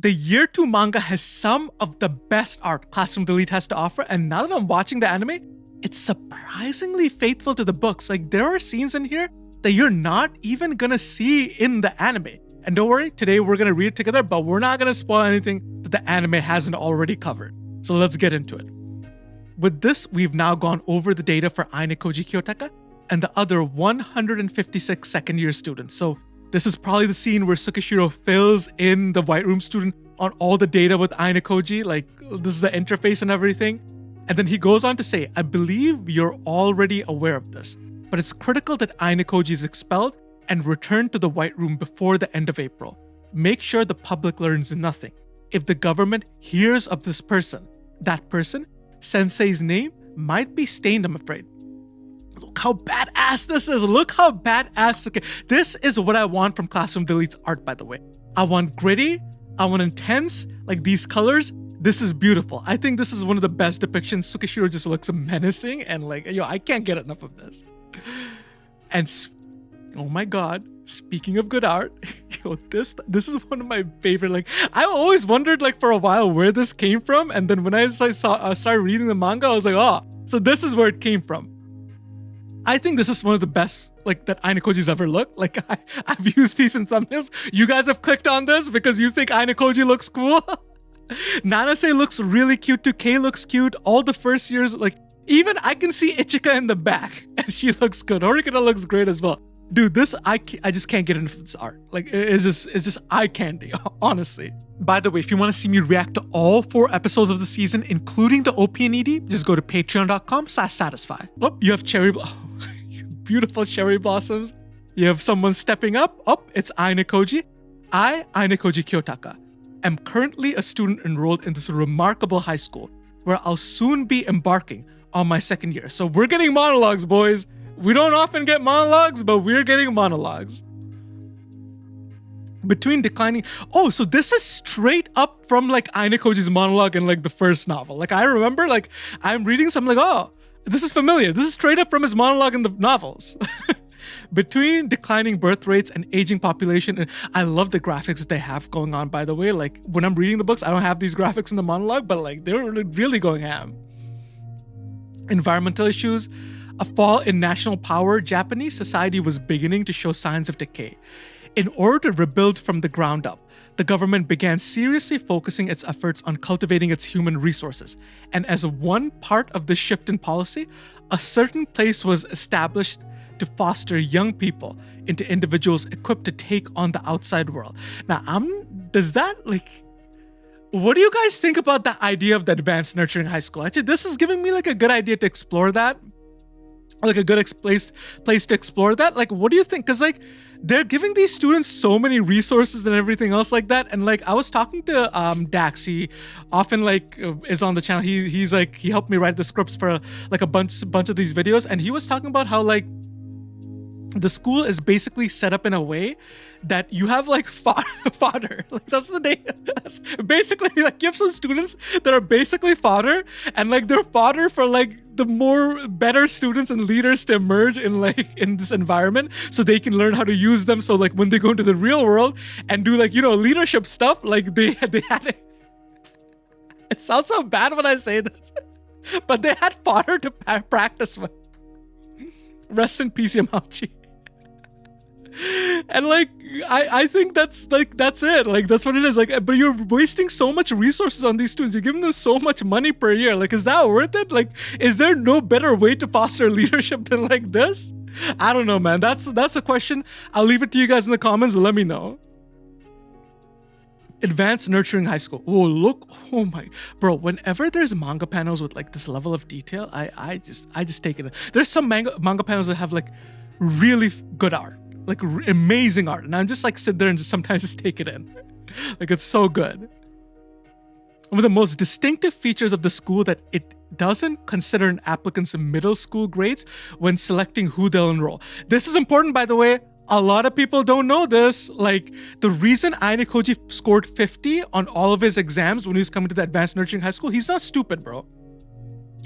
the Year 2 manga has some of the best art Classroom Delete has to offer, and now that I'm watching the anime, it's surprisingly faithful to the books. Like, there are scenes in here that you're not even gonna see in the anime. And don't worry, today we're gonna read it together, but we're not gonna spoil anything that the anime hasn't already covered. So let's get into it. With this, we've now gone over the data for Aine Koji Kiyotaka and the other 156 second-year students. So this is probably the scene where Tsukishiro fills in the White Room student on all the data with Aine Koji, like this is the interface and everything. And then he goes on to say, I believe you're already aware of this, but it's critical that Aine Koji is expelled and returned to the White Room before the end of April. Make sure the public learns nothing. If the government hears of this person, that person, Sensei's name, might be stained, I'm afraid. Look how badass this is. Look how badass. Okay, this is what I want from Classroom Delete's art, by the way. I want gritty. I want intense, like these colors. This is beautiful. I think this is one of the best depictions. Tsukishiro just looks menacing and like, yo, I can't get enough of this. And oh my god, speaking of good art, yo, this is one of my favorite. Like, I always wondered like for a while where this came from, and then when I started reading the manga, I was like, oh, so this is where it came from. I think this is one of the best like that Aine Koji's ever looked. Like I've used these in thumbnails. You guys have clicked on this because you think Aine Koji looks cool. Nanase looks really cute too. Kei looks cute. All the first years, like even I can see Ichika in the back and she looks good. Horikata looks great as well. Dude, this I just can't get enough of this art. Like it's just eye candy, honestly. By the way, if you want to see me react to all 4 episodes of the season, including the OP and ED, just go to patreon.com/saadisfy. Oh, you have beautiful cherry blossoms. You have someone stepping up. Oh, it's Aine Koji. Aine Koji Kiyotaka, am currently a student enrolled in this remarkable high school where I'll soon be embarking on my second year. So we're getting monologues, boys. We don't often get monologues, but we're getting monologues. Between declining... Oh, so this is straight up from like Aine Koji's monologue in like the first novel. Like I remember like I'm reading something like, oh, this is familiar. This is straight up from his monologue in the novels. Between declining birth rates and aging population, and I love the graphics that they have going on, by the way. Like when I'm reading the books, I don't have these graphics in the monologue, but like they're really going ham. Environmental issues, a fall in national power, Japanese society was beginning to show signs of decay. In order to rebuild from the ground up, the government began seriously focusing its efforts on cultivating its human resources. And as one part of this shift in policy, a certain place was established to foster young people into individuals equipped to take on the outside world. Now, does that like... What do you guys think about the idea of the advanced nurturing high school? Actually, this is giving me like a good idea to explore that. Like a good place to explore that. Like, what do you think? Because like they're giving these students so many resources and everything else like that. And like I was talking to Dax. He often like is on the channel. He's like he helped me write the scripts for like a bunch of these videos. And he was talking about how like the school is basically set up in a way that you have like fodder. Like that's the name. That's basically like you have some students that are basically fodder, and like they're fodder for like the more better students and leaders to emerge in like in this environment, so they can learn how to use them. So like when they go into the real world and do like leadership stuff, like they had it. It sounds so bad when I say this, but they had fodder to practice with. Rest in peace, Yamauchi. And like I think that's it. Like that's what it is. Like, but you're wasting so much resources on these students. You're giving them so much money per year. Like, is that worth it? Like, is there no better way to foster leadership than like this? I don't know, man. That's a question. I'll leave it to you guys in the comments. Let me know. Advanced nurturing high school. Oh, look. Oh my, bro. Whenever there's manga panels with like this level of detail, I just take it. There's some manga panels that have like really good art, like amazing art, and I'm just like sit there and just sometimes just take it in. Like it's so good. One of the most distinctive features of the school that it doesn't consider an applicant's middle school grades when selecting who they'll enroll. This is important, by the way. A lot of people don't know this. Like the reason Aine Koji scored 50 on all of his exams when he was coming to the advanced nurturing high school, he's not stupid, bro.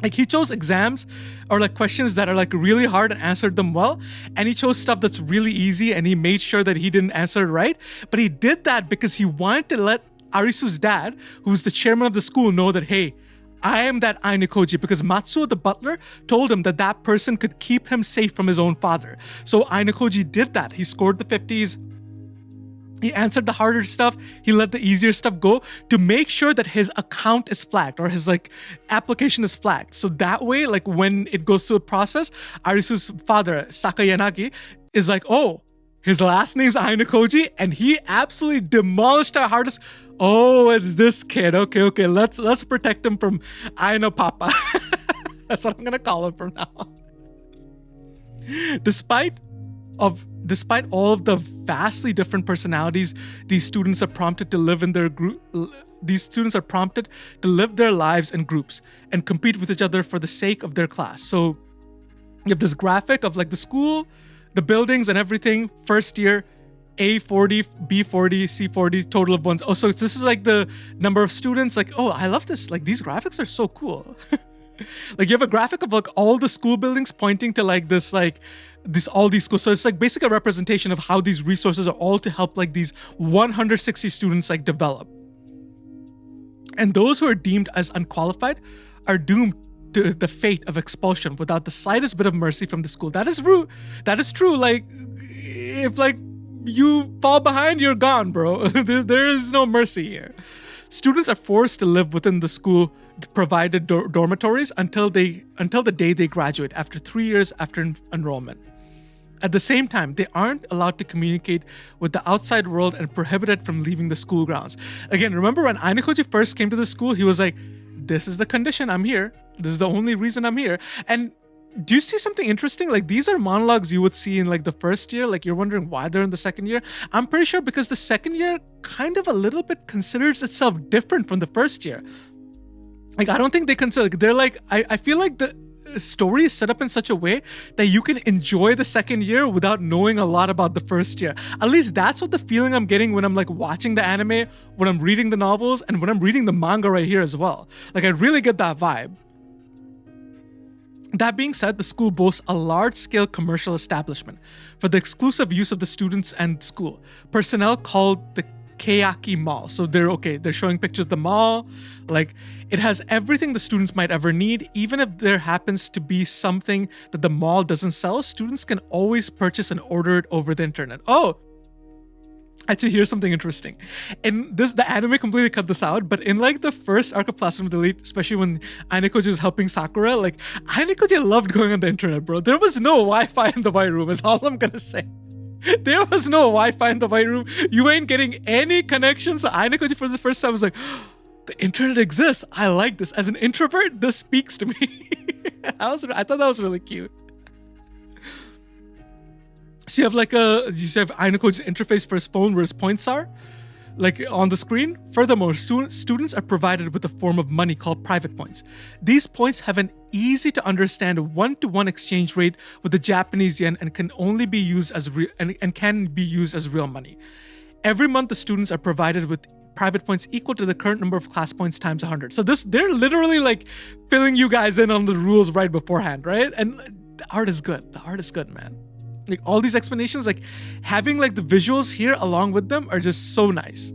Like he chose exams or like questions that are like really hard and answered them well. And he chose stuff that's really easy and he made sure that he didn't answer it right. But he did that because he wanted to let Arisu's dad, who's the chairman of the school, know that, hey, I am that Ainakoji, because Matsuo the butler told him that that person could keep him safe from his own father. So Ainakoji did that. He scored the 50s. He answered the harder stuff. He let the easier stuff go to make sure that his account is flagged, or his like application is flagged. So that way, like when it goes through a process, Arisu's father, Sakayanagi, is like, oh, his last name's Ainakoji, and he absolutely demolished our hardest. Oh, it's this kid. Okay. Let's protect him from Aina Papa. That's what I'm gonna call him from now on. Despite all of the vastly different personalities these students are prompted to live in their group, these students are prompted to live their lives in groups and compete with each other for the sake of their class. So you have this graphic of like the school, the buildings and everything. First year, A40, B40, C40, total of ones. Oh, so this is like the number of students. Like, oh, I love this. Like, these graphics are so cool. Like, you have a graphic of like all the school buildings pointing to like this, like all these schools. So it's like basically a representation of how these resources are all to help like these 160 students like develop. And those who are deemed as unqualified are doomed to the fate of expulsion without the slightest bit of mercy from the school. That is true. That is true. Like, if like you fall behind, you're gone, bro. There is no mercy here. Students are forced to live within the school provided dormitories until the day they graduate, after 3 years after enrollment. At the same time, they aren't allowed to communicate with the outside world and prohibited from leaving the school grounds. Again, remember when Ainakoji first came to the school, he was like, this is the condition, I'm here. This is the only reason I'm here. And do you see something interesting? Like, these are monologues you would see in like the first year. Like, you're wondering why they're in the second year. I'm pretty sure because the second year kind of a little bit considers itself different from the first year. Like, I don't think they consider, they're like, I feel like the story is set up in such a way that you can enjoy the second year without knowing a lot about the first year. At least that's what the feeling I'm getting when I'm like watching the anime, when I'm reading the novels, and when I'm reading the manga right here as well. Like, I really get that vibe. That being said, the school boasts a large-scale commercial establishment for the exclusive use of the students and school. Personnel called the Keaki Mall. So they're showing pictures of the mall. Like, it has everything the students might ever need. Even if there happens to be something that the mall doesn't sell, students can always purchase and order it over the internet. Oh, actually, here's something interesting. In this, the anime completely cut this out, but in like the first arc of Plasma Delete, especially when Ainakoji was helping Sakura, like, Ainakoji loved going on the internet, bro. There was no Wi-Fi in the White Room, is all I'm gonna say. There was no Wi-Fi in the White Room. You ain't getting any connections. So Ainakoji for the first time was like, the internet exists. I like this. As an introvert, this speaks to me. I thought that was really cute. So you have Ainakoji's interface for his phone where his points are, like on the screen. Furthermore, students are provided with a form of money called private points. These points have an easy to understand 1-to-1 exchange rate with the Japanese yen and can only be used as real money. Every month, the students are provided with private points equal to the current number of class points times 100. So they're literally like filling you guys in on the rules right beforehand, right? And the art is good. The art is good, man. Like, all these explanations, like having like the visuals here along with them are just so nice.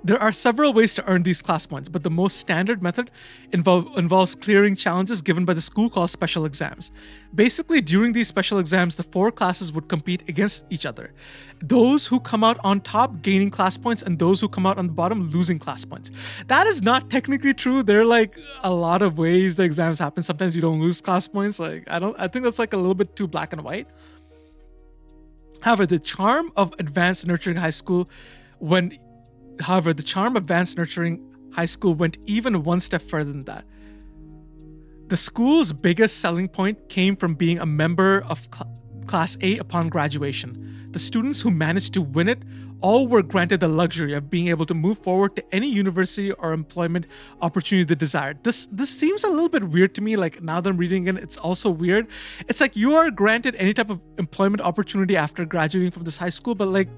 There are several ways to earn these class points, but the most standard method involves clearing challenges given by the school called special exams. Basically, during these special exams, the 4 classes would compete against each other. Those who come out on top gaining class points, and those who come out on the bottom losing class points. That is not technically true. There are like a lot of ways the exams happen. Sometimes you don't lose class points. Like, I think that's like a little bit too black and white. However, the charm of Advanced Nurturing High School went even one step further than that. The school's biggest selling point came from being a member of Class A upon graduation. The students who managed to win it all were granted the luxury of being able to move forward to any university or employment opportunity they desired. This seems a little bit weird to me. Like, now that I'm reading it, it's also weird. It's like you are granted any type of employment opportunity after graduating from this high school, but like,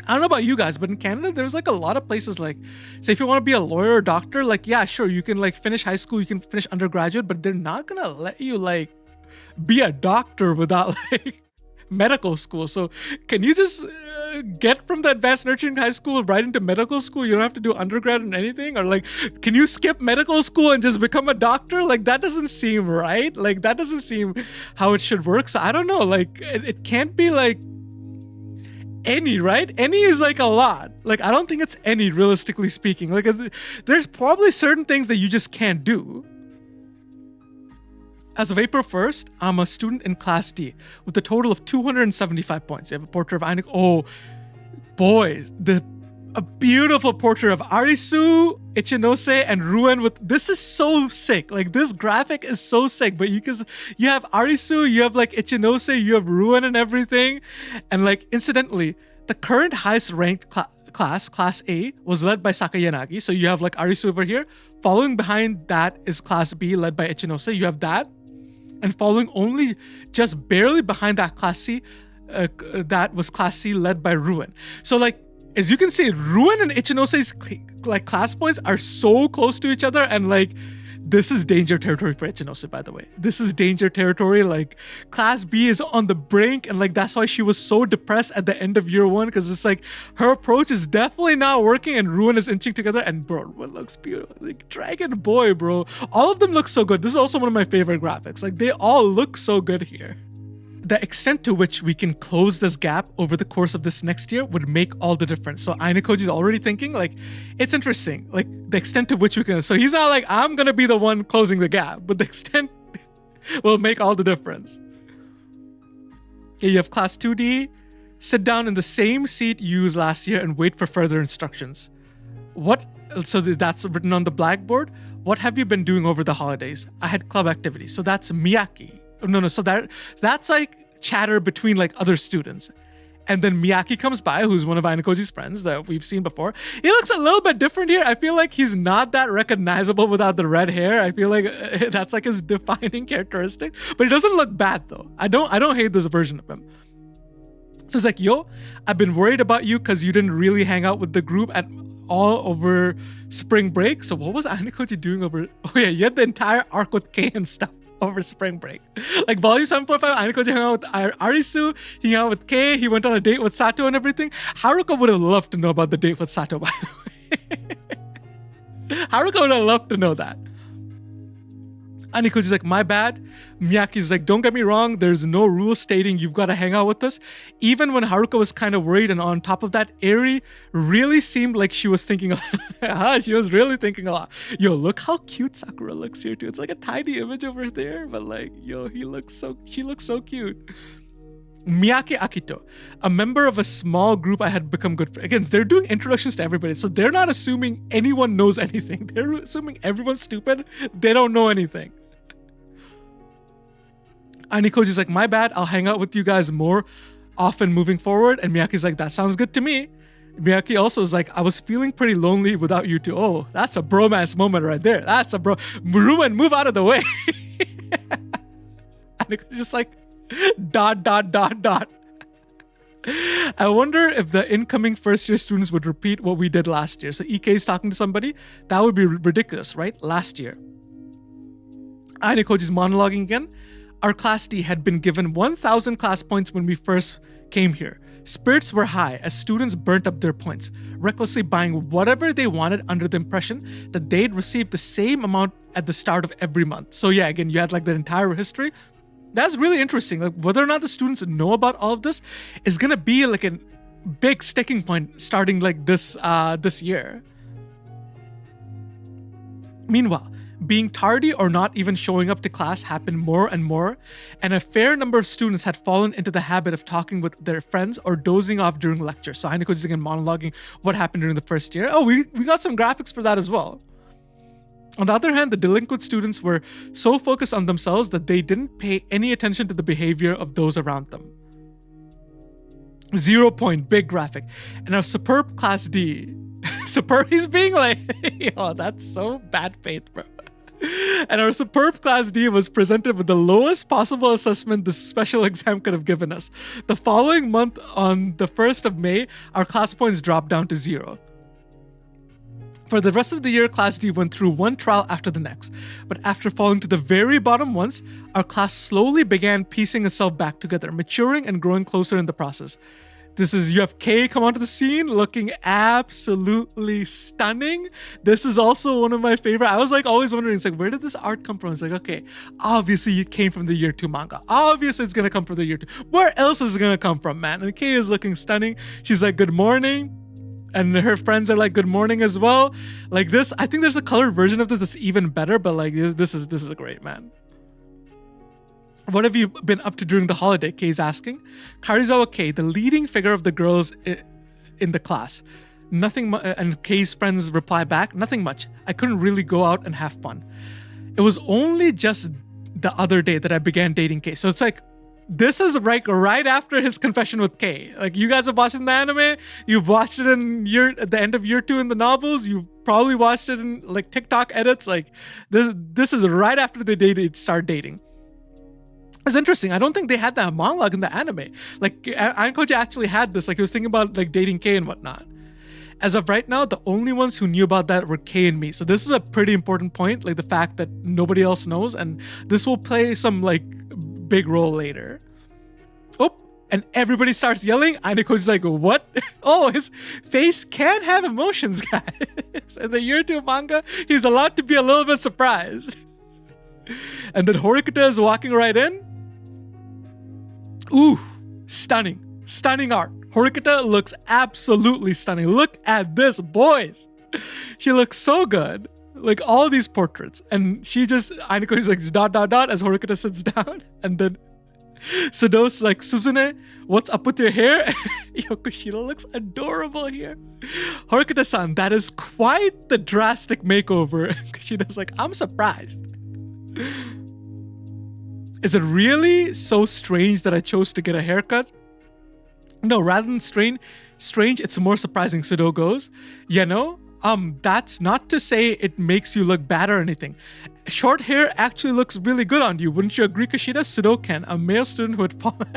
I don't know about you guys, but in Canada, there's like a lot of places like, say if you want to be a lawyer or doctor, like, yeah, sure, you can like finish high school, you can finish undergraduate, but they're not gonna let you like be a doctor without like medical school. So can you just get from the advanced nurturing high school right into medical school? You don't have to do undergrad and anything? Or like, can you skip medical school and just become a doctor? Like, that doesn't seem right. Like, that doesn't seem how it should work. So I don't know. Like, it can't be like any, right? Any is like a lot. Like, I don't think it's any, realistically speaking. Like, there's probably certain things that you just can't do. As of April 1st, I'm a student in Class D with a total of 275 points. You have a portrait of Ainiko. Oh, boys, a beautiful portrait of Arisu, Ichinose, and Ruen. With this is so sick. Like, this graphic is so sick. But you have Arisu, you have like Ichinose, you have Ruen and everything. And like, incidentally, the current highest ranked class A, was led by Sakayanagi. So you have like Arisu over here. Following behind that is Class B, led by Ichinose. You have that. And following only just barely behind that Class C, that was Class C, led by Ruen. So like, as you can see, Ruen and Ichinose's like class points are so close to each other, and like, this is danger territory for Ichinose, by the way. This is danger territory. Like, Class B is on the brink, and like, that's why she was so depressed at the end of year one, because it's like, her approach is definitely not working, and Ruen is inching together, and bro, Ruen looks beautiful. Like, Dragon Boy, bro. All of them look so good. This is also one of my favorite graphics. Like, they all look so good here. The extent to which we can close this gap over the course of this next year would make all the difference. So Ainikoji's already thinking, like, it's interesting, like, the extent to which we can. So he's not like, I'm gonna be the one closing the gap, but the extent will make all the difference. Okay, you have Class 2D. Sit down in the same seat you used last year and wait for further instructions. So that's written on the blackboard. What have you been doing over the holidays? I had club activities. So that's Miyaki. No. So that's like chatter between like other students. And then Miyaki comes by, who's one of Ainikoji's friends that we've seen before. He looks a little bit different here. I feel like he's not that recognizable without the red hair. I feel like that's like his defining characteristic. But he doesn't look bad though. I don't hate this version of him. So it's like, yo, I've been worried about you because you didn't really hang out with the group at all over spring break. So what was Ainikoji doing over? Oh yeah, you had the entire arc with K and stuff over spring break. Like volume 7.5, Ainikoji hung out with Arisu, he hung out with Kei, he went on a date with Sato and everything. Haruka would have loved to know about the date with Sato, by the way. Haruka would have loved to know that. Ainikoji's like, my bad. Miyaki's like, don't get me wrong, there's no rule stating you've got to hang out with us. Even when Haruka was kind of worried, and on top of that, Eri really seemed like she was thinking a lot. She was really thinking a lot. Yo, look how cute Sakura looks here too. It's like a tiny image over there, but like, yo, she looks so cute. Miyake Akito, a member of a small group I had become good friends. Again, they're doing introductions to everybody, so they're not assuming anyone knows anything. They're assuming everyone's stupid. They don't know anything. Ainikoji's like, my bad, I'll hang out with you guys more often moving forward. And Miyake's like, that sounds good to me. Miyake also is like, I was feeling pretty lonely without you two. Oh, that's a bromance moment right there. That's a bro. Ruen, move out of the way. Ainikoji's just like, ... I wonder if the incoming first year students would repeat what we did last year. So EK is talking to somebody. That would be ridiculous, right? Last year. Ainikoji's monologuing again. Our Class D had been given 1,000 class points when we first came here. Spirits were high as students burnt up their points, recklessly buying whatever they wanted under the impression that they'd receive the same amount at the start of every month. So yeah, again, you had like the entire history. That's really interesting. Like, whether or not the students know about all of this is gonna be like a big sticking point starting like this year. Meanwhile, being tardy or not even showing up to class happened more and more, and a fair number of students had fallen into the habit of talking with their friends or dozing off during lecture. So Ainikoji's again monologuing what happened during the first year. Oh, we got some graphics for that as well. On the other hand, the delinquent students were so focused on themselves that they didn't pay any attention to the behavior of those around them. 0 point, big graphic. And our superb Class D. Superb, he's being like, yo, that's so bad faith, bro. And our superb Class D was presented with the lowest possible assessment this special exam could have given us. The following month, on the 1st of May, our class points dropped down to 0. For the rest of the year, Class D went through one trial after the next. But after falling to the very bottom once, our class slowly began piecing itself back together, maturing and growing closer in the process. You have Kay come onto the scene looking absolutely stunning. This is also one of my favorite. I was like always wondering, it's like, where did this art come from? It's like, okay, obviously it came from the year 2 manga. Obviously it's gonna come from the year 2. Where else is it gonna come from, man? And Kay is looking stunning. She's like, good morning. And her friends are like, good morning as well. Like this, I think there's a colored version of this that's even better, but like this is a great, man. What have you been up to during the holiday? Kay's asking. Karizawa Kay, the leading figure of the girls in the class. Nothing and Kay's friends reply back, nothing much. I couldn't really go out and have fun. It was only just the other day that I began dating Kay. So it's like, this is right after his confession with Kay. Like, you guys have watched it in the anime, you've watched it at the end of year 2 in the novels, you probably watched it in like TikTok edits. Like this is right after they start dating. It's interesting. I don't think they had that monologue in the anime. Like, Ankoji actually had this. Like, he was thinking about like dating Kay and whatnot. As of right now, the only ones who knew about that were Kay and me. So this is a pretty important point, like the fact that nobody else knows, and this will play some like big role later. Oh, and everybody starts yelling. Ainakoji's like, what? Oh, his face can have emotions, guys. In the year 2 manga, he's allowed to be a little bit surprised. And then Horikita is walking right in. Ooh, stunning. Stunning art. Horikita looks absolutely stunning. Look at this, boys. She looks so good. Like all these portraits. And Ainakoji's like dot as Horikita sits down. And then Sudo's like, Suzune, what's up with your hair? Yo, Kushida looks adorable here. Horikita-san, that is quite the drastic makeover. Kushida's like, I'm surprised. Is it really so strange that I chose to get a haircut? No, rather than strange, it's more surprising, Sudo goes. You know, that's not to say it makes you look bad or anything. Short hair actually looks really good on you. Wouldn't you agree, Kushida? Sudo-ken, a male student who had fallen.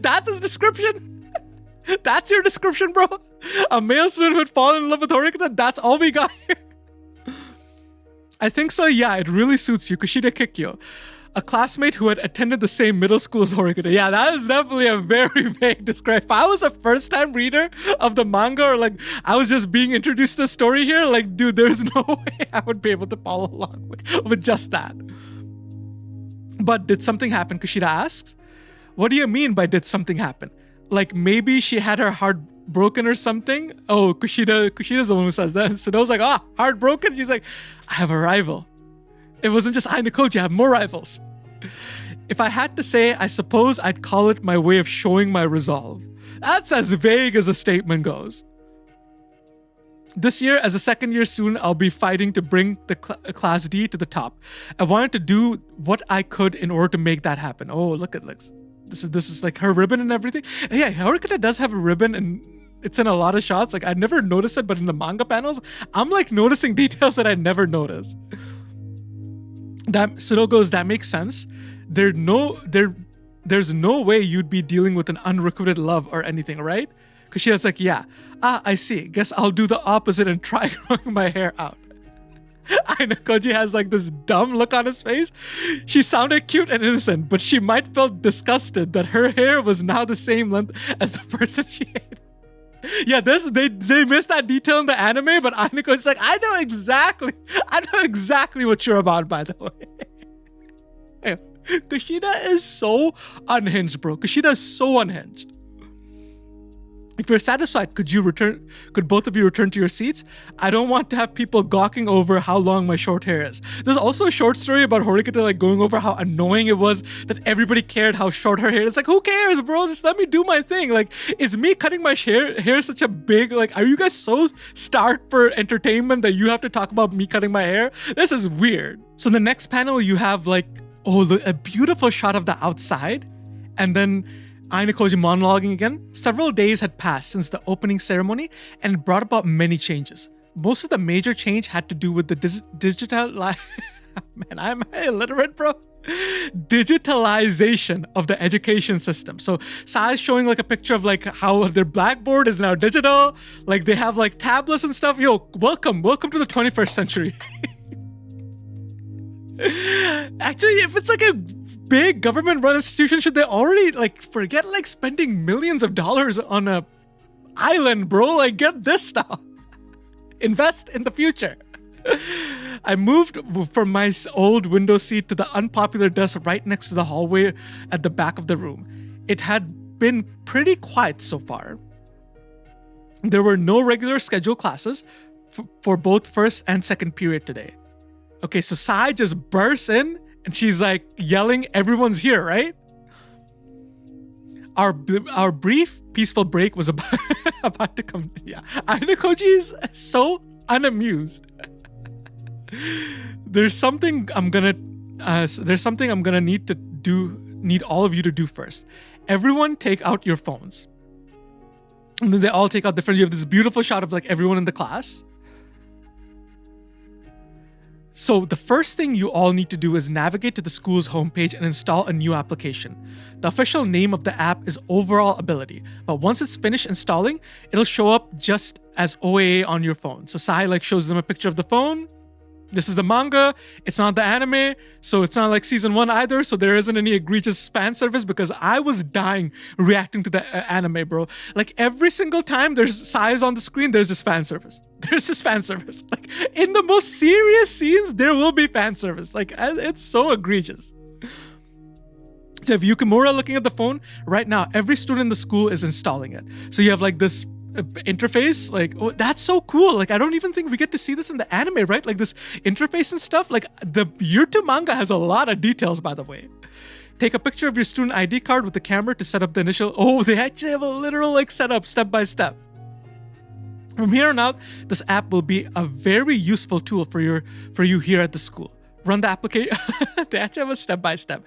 That's his description? That's your description, bro? A male student who had fallen in love with Horikita? That's all we got here? I think so, yeah, it really suits you. Kushida Kikyo, a classmate who had attended the same middle school as Horikita. Yeah, that is definitely a very vague description. If I was a first-time reader of the manga, or like I was just being introduced to the story here, like, dude, there's no way I would be able to follow along with just that. But did something happen? Kushida asks. What do you mean by did something happen? Like maybe she had her heart broken or something? Oh, Kushida's the one who says that. So I was like, heartbroken? She's like, I have a rival. It wasn't just Ainakoji, I have more rivals. If I had to say, I suppose I'd call it my way of showing my resolve. That's as vague as a statement goes. This year, as a second-year student, I'll be fighting to bring the Class D to the top. I wanted to do what I could in order to make that happen. Oh, look at this. This is like her ribbon and everything. And yeah, Horikita does have a ribbon and it's in a lot of shots. Like I never noticed it, but in the manga panels, I'm like noticing details that I never noticed. Sudo goes, that makes sense. There's no way you'd be dealing with an unrequited love or anything, right? Because she was like, yeah. I see. Guess I'll do the opposite and try growing my hair out. Ainakoji has like this dumb look on his face. She sounded cute and innocent, but she might felt disgusted that her hair was now the same length as the person she hated. Yeah, they missed that detail in the anime, but Ainakoji's like, I know exactly what you're about, by the way. Kushida is so unhinged, bro. Kushida is so unhinged. If you're satisfied, could both of you return to your seats? I don't want to have people gawking over how long my short hair is. There's also a short story about Horikita like going over how annoying it was that everybody cared how short her hair is. Like, who cares, bro? Just let me do my thing. Like, is me cutting my hair such a big, like, are you guys so starved for entertainment that you have to talk about me cutting my hair? This is weird. So in the next panel, you have like, a beautiful shot of the outside. And then Ainakoji monologuing again. Several days had passed since the opening ceremony and brought about many changes. Most of the major change had to do with the digital life. Man, I'm illiterate, bro. Digitalization of the education system. So Sai is showing like a picture of like how their blackboard is now digital. Like they have like tablets and stuff. Yo, welcome to the 21st century. Actually, if it's like a big government-run institution, should they already like forget like spending millions of dollars on a island, bro? Like get this stuff. Invest in the future. I moved from my old window seat to the unpopular desk right next to the hallway at the back of the room. It had been pretty quiet so far. There were no regular scheduled classes for both first and second period today. Okay, so Sai just bursts in and she's like yelling, everyone's here, right? Our brief, peaceful break was about to come. Yeah, Ainakoji is so unamused. There's something I'm gonna need all of you to do first. Everyone take out your phones. And then they all take out different. You have this beautiful shot of like everyone in the class. So the first thing you all need to do is navigate to the school's homepage and install a new application. The official name of the app is Overall Ability, but once it's finished installing, it'll show up just as OAA on your phone. So Sai like shows them a picture of the phone. This is the manga. It's not the anime, so it's not like season 1 either. So there isn't any egregious fan service because I was dying reacting to the anime, bro. Like every single time there's Sai's on the screen, there's just fan service. There's just fan service. Like in the most serious scenes, there will be fan service. Like it's so egregious. So if Yukimura looking at the phone right now, every student in the school is installing it. So you have like this interface, like, oh, that's so cool. Like I don't even think we get to see this in the anime, right? Like this interface and stuff. Like the Y2 Manga has a lot of details, by the way. Take a picture of your student ID card with the camera to set up the initial. Oh, they actually have a literal like setup step by step. From here on out, this app will be a very useful tool for you here at the school. Run the application. They actually have a step-by-step.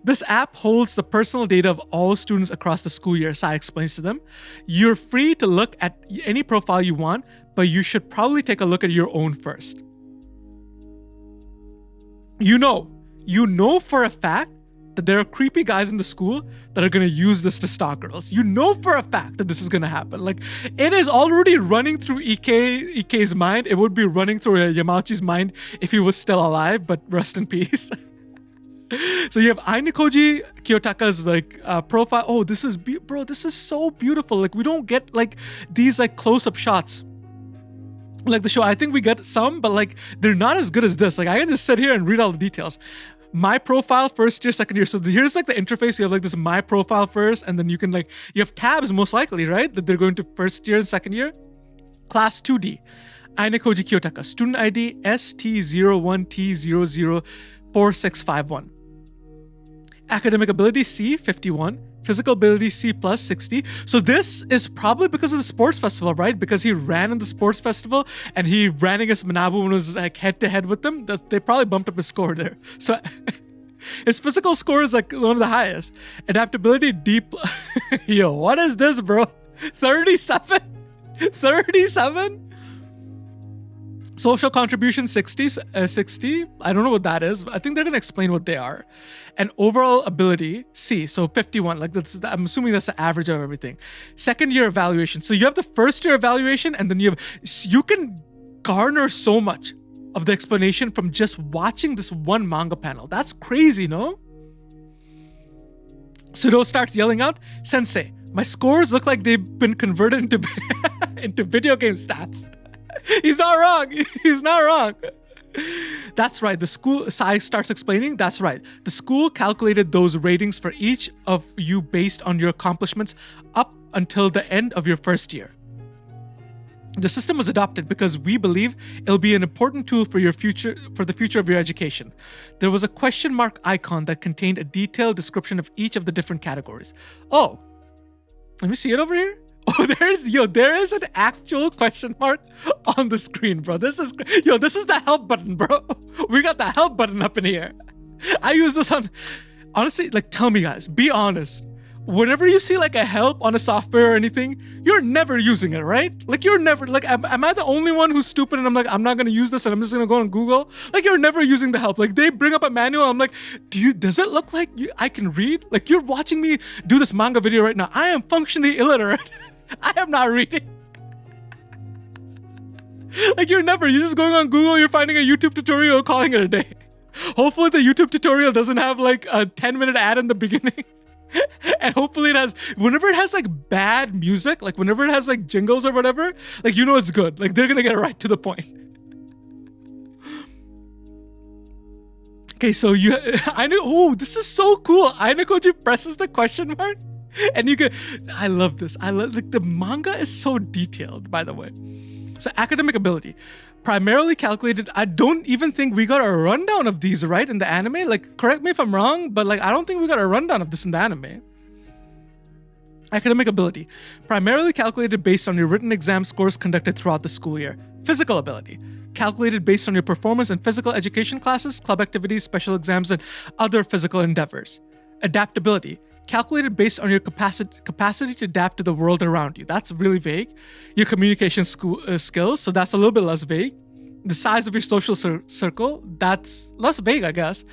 This app holds the personal data of all students across the school year, Sai explains to them. You're free to look at any profile you want, but you should probably take a look at your own first. You know for a fact that there are creepy guys in the school that are going to use this to stalk girls. You know for a fact that this is going to happen. Like, it is already running through Ike's mind. It would be running through Yamauchi's mind if he was still alive, but rest in peace. So you have Ainakoji Kiyotaka's like profile. Oh, this is bro, this is so beautiful. Like we don't get like these like close-up shots like the show. I think we get some, but like they're not as good as this. Like I can just sit here and read all the details. My profile, first year, second year. So here's like the interface. You have like this my profile first, and then you can like, you have tabs most likely, right? That they're going to first year and second year. Class 2D. Ainakoji Kiyotaka. Student ID ST01T004651. Academic ability C, 51. Physical ability C plus 60. So this is probably because of the sports festival, right? Because he ran in the sports festival and he ran against Manabu and was like head to head with them. They probably bumped up his score there. So his physical score is like one of the highest. Adaptability D. Yo, what is this, bro? 37? 37? Social contribution 60. I don't know what that is. I think they're going to explain what they are. And overall ability C, so 51. Like I'm assuming that's the average of everything. Second year evaluation. So you have the first year evaluation, and then you can garner so much of the explanation from just watching this one manga panel. That's crazy, no? Sudo starts yelling out, "Sensei, my scores look like they've been converted into video game stats." He's not wrong. He's not wrong. That's right. The school, Sai starts explaining. That's right. The school calculated those ratings for each of you based on your accomplishments up until the end of your first year. The system was adopted because we believe it'll be an important tool for the future of your education. There was a question mark icon that contained a detailed description of each of the different categories. Oh, let me see it over here. Oh, there is an actual question mark on the screen, bro. This is the help button, bro. We got the help button up in here. I use this on, honestly, like, tell me guys, be honest. whenever you see like a help on a software or anything, you're never using it, right? Like you're never like, am I the only one who's stupid and I'm like, I'm not gonna use this and I'm just gonna go on Google? Like you're never using the help. Like they bring up a manual, I'm like, does it look like I can read? Like you're watching me do this manga video right now. I am functionally illiterate. I am not reading. Like you're just going on Google, you're finding a YouTube tutorial, calling it a day. Hopefully the YouTube tutorial doesn't have like a 10-minute ad in the beginning. And hopefully whenever it has like bad music, like whenever it has like jingles or whatever, like you know it's good. Like they're gonna get right to the point. Okay, so I know, oh, this is so cool. Ainakoji presses the question mark and you can, I love this. Like the manga is so detailed, by the way. So academic ability, primarily calculated. I don't even think we got a rundown of these, right, in the anime. Like, correct me if I'm wrong, but like I don't think we got a rundown of this in the anime. Academic ability, primarily calculated based on your written exam scores conducted throughout the school year. Physical ability, calculated based on your performance in physical education classes, club activities, special exams, and other physical endeavors. Adaptability, calculated based on your capacity to adapt to the world around you. That's really vague. Your communication skills, so that's a little bit less vague. The size of your social circle, that's less vague, I guess.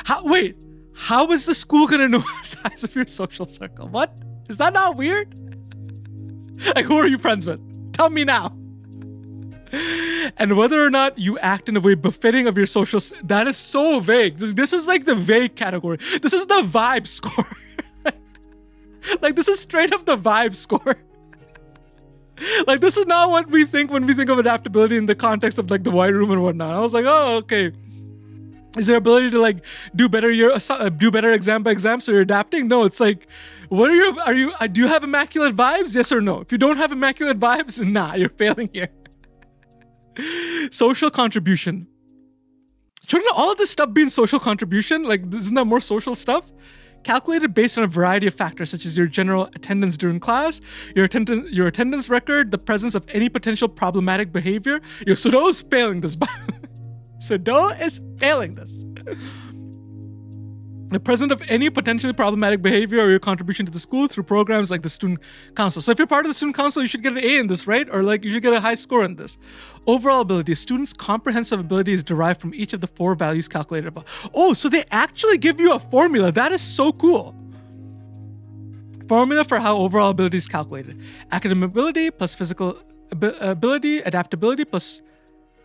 How is the school gonna know the size of your social circle? What? Is that not weird? Like, who are you friends with? Tell me now. And whether or not you act in a way befitting of your social... That is so vague. This is like the vague category. This is the vibe score. Like, this is straight up the vibe score. Like, this is not what we think when we think of adaptability in the context of, like, the white room and whatnot. I was like, oh, okay. Is there ability to, like, do better exam by exam, so you're adapting? No, it's like, do you have immaculate vibes? Yes or no? If you don't have immaculate vibes, nah, you're failing here. Social contribution. Shouldn't all of this stuff be in social contribution? Like, isn't that more social stuff? Calculated based on a variety of factors such as your general attendance during class, your attendance record, the presence of any potential problematic behavior. Sudo is failing this. Sudo is failing this. The presence of any potentially problematic behavior or your contribution to the school through programs like the student council. So if you're part of the student council, you should get an A in this, right? Or like you should get a high score in this. Overall ability. Students' comprehensive ability is derived from each of the 4 values calculated above. Oh, so they actually give you a formula. That is so cool. Formula for how overall ability is calculated. Academic ability plus physical ability, adaptability plus...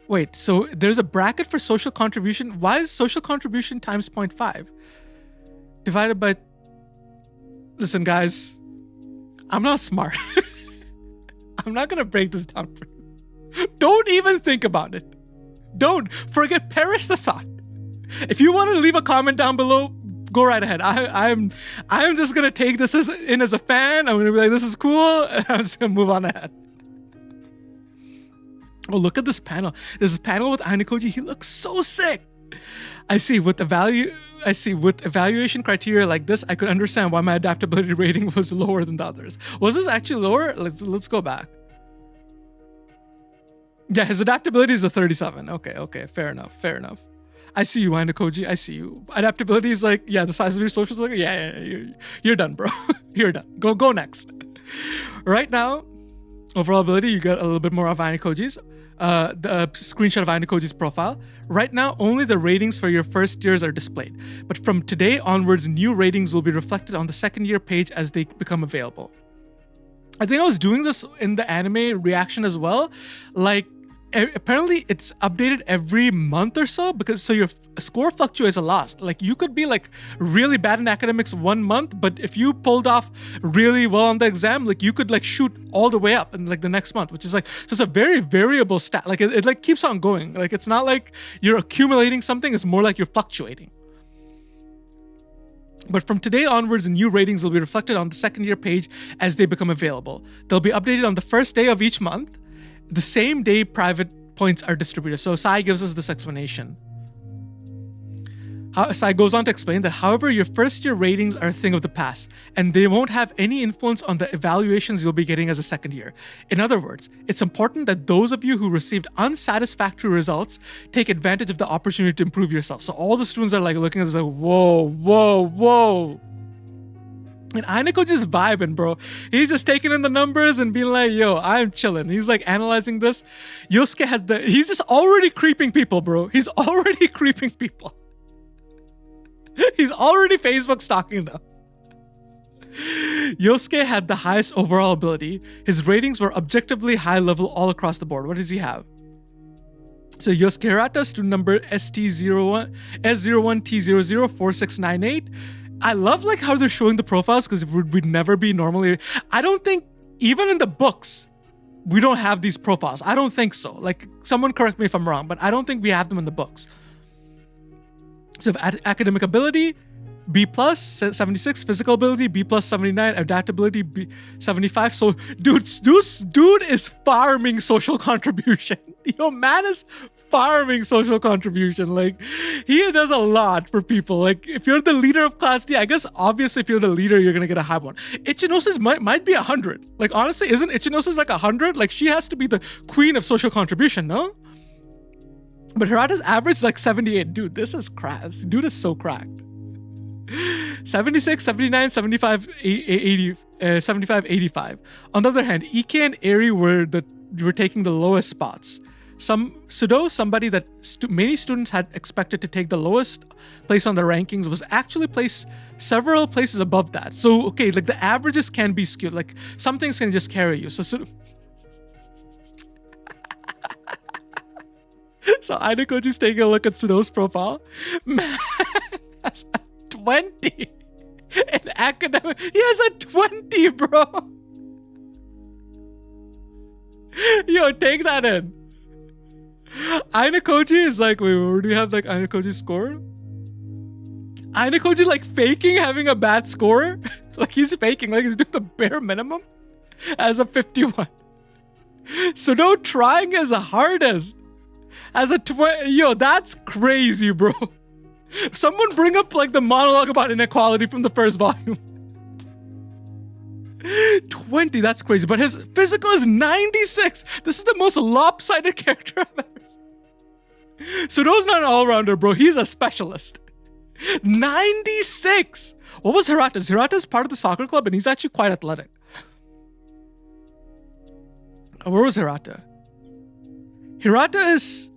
Wait, so there's a bracket for social contribution. Why is social contribution times 0.5? Divided by... Listen, guys. I'm not smart. I'm not going to break this down for you. Don't even think about it. Don't. Perish the thought. If you want to leave a comment down below, go right ahead. I'm just going to take this as a fan. I'm going to be like, this is cool. And I'm just going to move on ahead. Oh, look at this panel. There's a panel with Ainakoji. He looks so sick. I see. With evaluation criteria like this, I could understand why my adaptability rating was lower than the others. Was this actually lower? Let's go back. Yeah, his adaptability is the 37. Okay. Fair enough. I see you, Ainakoji. I see you. Adaptability is like, yeah, the size of your social circle. Yeah, you're done, bro. You're done. Go next. Right now, overall ability, you got a little bit more of Ainakoji's. The screenshot of Ainakoji's profile. Right now, only the ratings for your first years are displayed. But from today onwards, new ratings will be reflected on the second year page as they become available. I think I was doing this in the anime reaction as well. Like, apparently it's updated every month or so, because your score fluctuates a lot. Like, you could be like really bad in academics 1 month, but if you pulled off really well on the exam, like you could like shoot all the way up in like the next month, which is like, so it's a very variable stat. Like it like keeps on going. Like, it's not like you're accumulating something, it's more like you're fluctuating. But from today onwards, new ratings will be reflected on the second year page as they become available. They'll be updated on the first day of each month. The same day private points are distributed. So Sai gives us this explanation. Sai goes on to explain that, however, your first year ratings are a thing of the past, and they won't have any influence on the evaluations you'll be getting as a second year. In other words, it's important that those of you who received unsatisfactory results take advantage of the opportunity to improve yourself. So all the students are like looking at this like, whoa. And Aineko just vibing, bro. He's just taking in the numbers and being like, yo, I'm chilling. He's like analyzing this. Yosuke had he's just already creeping people, bro. He's already creeping people. He's already Facebook stalking them. Yosuke had the highest overall ability. His ratings were objectively high level all across the board. What does he have? So Yosuke Hirata, student number ST01, S01T004698. I love like how they're showing the profiles because we'd never be normally. I don't think even in the books we don't have these profiles. I don't think so. Like someone correct me if I'm wrong, but I don't think we have them in the books. So academic ability, B plus 76, physical ability B plus 79, adaptability B 75. So dude is farming social contribution. Yo, man is farming social contribution. Like he does a lot for people. Like if you're the leader of class D, I guess obviously if you're the leader, you're gonna get a high one. Ichinosa's might be 100. Like honestly, isn't Ichinosa's like 100? Like she has to be the queen of social contribution, no? But Hirata's average is like 78. Dude, this is crass. Dude is so cracked. 76, 79, 75, 80, 75, 85. On the other hand, Ike and Eri were taking the lowest spots. Somebody that many students had expected to take the lowest place on the rankings, was actually placed several places above that. So, okay, like the averages can be skewed. Like some things can just carry you. So Ainekoji's taking a look at Sudo's profile. Man, that's a 20 in academic. He has a 20, bro. Yo, take that in. Ainekoji is like, wait, where do you have like Ainekoji's score? Ainekoji like faking having a bad score? Like he's faking, like he's doing the bare minimum as a 51. Sudo trying as hard as a 20. Yo, that's crazy, bro. Someone bring up like the monologue about inequality from the first volume. 20, that's crazy. But his physical is 96. This is the most lopsided character I've ever seen. Sudo's not an all-rounder, bro. He's a specialist. 96. What was Hirata's? Hirata's part of the soccer club and he's actually quite athletic. Where was Hirata? Hirata is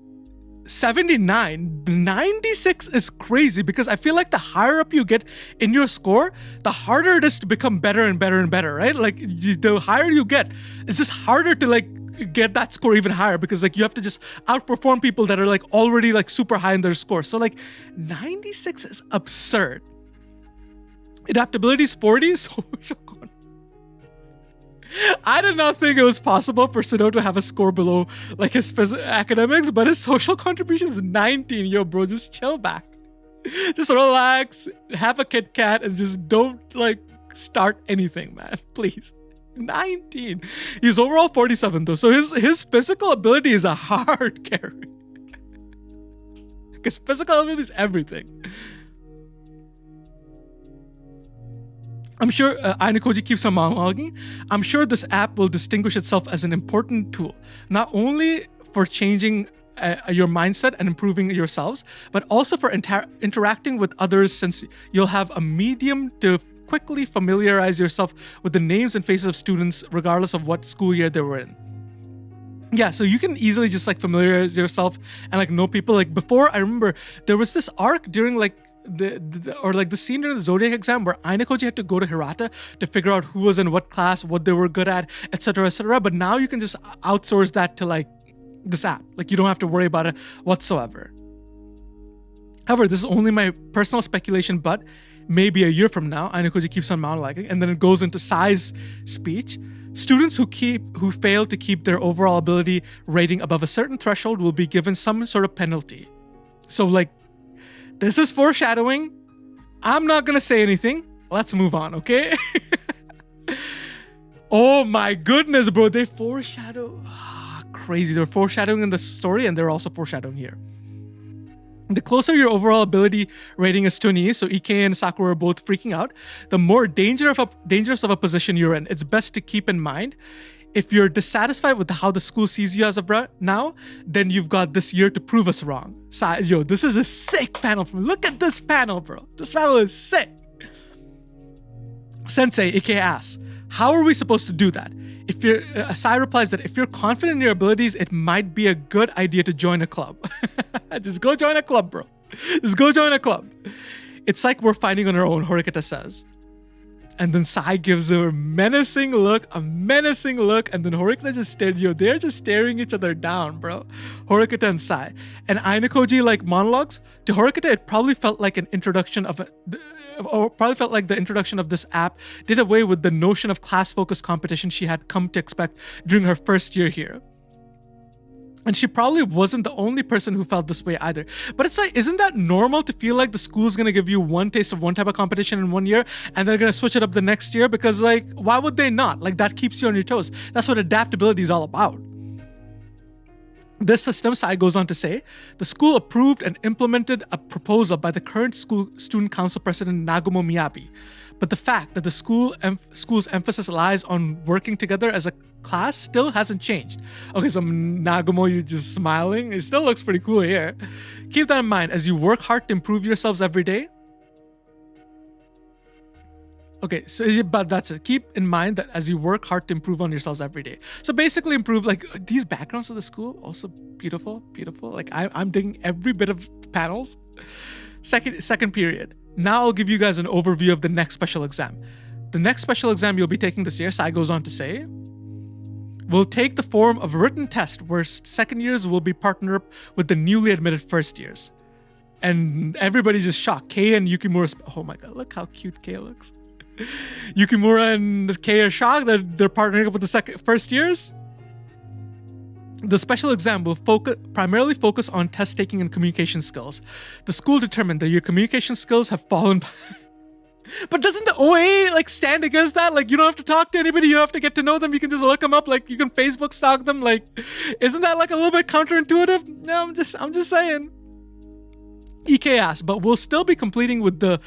79. 96 is crazy because I feel like the higher up you get in your score, the harder it is to become better and better and better, right? Like the higher you get, it's just harder to like get that score even higher because like you have to just outperform people that are like already like super high in their score. So like 96 is absurd. Adaptability is 40. I did not think it was possible for Sudo to have a score below like his academics, but his social contribution is 19. Yo, bro, just chill back. Just relax, have a Kit Kat, and just don't like start anything, man. Please. 19. He's overall 47 though, so his physical ability is a hard carry. Because physical ability is everything. I'm sure Ainekoji keeps on monologuing. I'm sure this app will distinguish itself as an important tool, not only for changing your mindset and improving yourselves, but also for interacting with others, since you'll have a medium to quickly familiarize yourself with the names and faces of students regardless of what school year they were in. Yeah, so you can easily just like familiarize yourself and like know people. Like before, I remember there was this arc during like the scene during the Zodiac exam where Ainekoji had to go to Hirata to figure out who was in what class, what they were good at, etc., etc. But now you can just outsource that to like this app. Like you don't have to worry about it whatsoever. However, this is only my personal speculation, but maybe a year from now, Ainekoji keeps on monologuing, and then it goes into Sai's speech. Students who fail to keep their overall ability rating above a certain threshold will be given some sort of penalty. So like, this is foreshadowing. I'm not gonna say anything. Let's move on, okay? Oh my goodness, bro. They foreshadow. Crazy. They're foreshadowing in the story and they're also foreshadowing here. The closer your overall ability rating is to Nii, so Ike and Sakura are both freaking out, the more dangerous of a position you're in. It's best to keep in mind, if you're dissatisfied with how the school sees you as of now, then you've got this year to prove us wrong. Yo, this is a sick panel. Look at this panel, bro. This panel is sick. Sensei, aka asks, how are we supposed to do that? If you're, Sai replies that if you're confident in your abilities, it might be a good idea to join a club. Just go join a club, bro. Just go join a club. It's like we're fighting on our own, Horikita says. And then Sai gives her a menacing look, and then Horikita just stared. They're just staring each other down, bro. Horikita and Sai. And Ainakoji like monologues. To Horikita, it probably felt like the introduction of this app did away with the notion of class-focused competition she had come to expect during her first year here. And she probably wasn't the only person who felt this way either. But it's like, isn't that normal to feel like the school's gonna give you one taste of one type of competition in 1 year and they're gonna switch it up the next year? Because like, why would they not? Like, that keeps you on your toes. That's what adaptability is all about. This system, Sai goes on to say, the school approved and implemented a proposal by the current school student council president Nagumo Miyabi. But the fact that the school's emphasis lies on working together as a class still hasn't changed. Okay, so Nagumo, you're just smiling. It still looks pretty cool here. Keep that in mind as you work hard to improve yourselves every day. Okay, so but that's it. Keep in mind that as you work hard to improve on yourselves every day. So basically improve, like these backgrounds of the school, also beautiful. Like I'm digging every bit of panels. Second period. Now I'll give you guys an overview of the next special exam. The next special exam you'll be taking this year, Sai goes on to say, will take the form of a written test where second years will be partnered up with the newly admitted first years. And everybody's just shocked. Kei and Yukimura, oh my god, look how cute Kei looks. Yukimura and Kei are shocked that they're partnering up with the first years. The special exam will primarily focus on test taking and communication skills. The school determined that your communication skills have fallen. But doesn't the OA like stand against that? Like, you don't have to talk to anybody, you don't have to get to know them, you can just look them up, like you can Facebook stalk them. Like, isn't that like a little bit counterintuitive? No, I'm just saying. EK asks, but we'll still be completing with the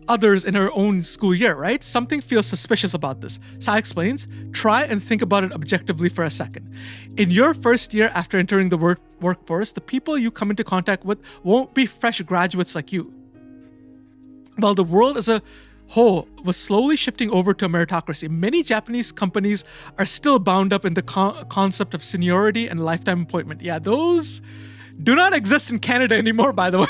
others in our own school year, right? Something feels suspicious about this. Sai explains, try and think about it objectively for a second. In your first year after entering the workforce, the people you come into contact with won't be fresh graduates like you. While the world as a whole was slowly shifting over to a meritocracy, many Japanese companies are still bound up in the concept of seniority and lifetime appointment. Yeah, those do not exist in Canada anymore, by the way.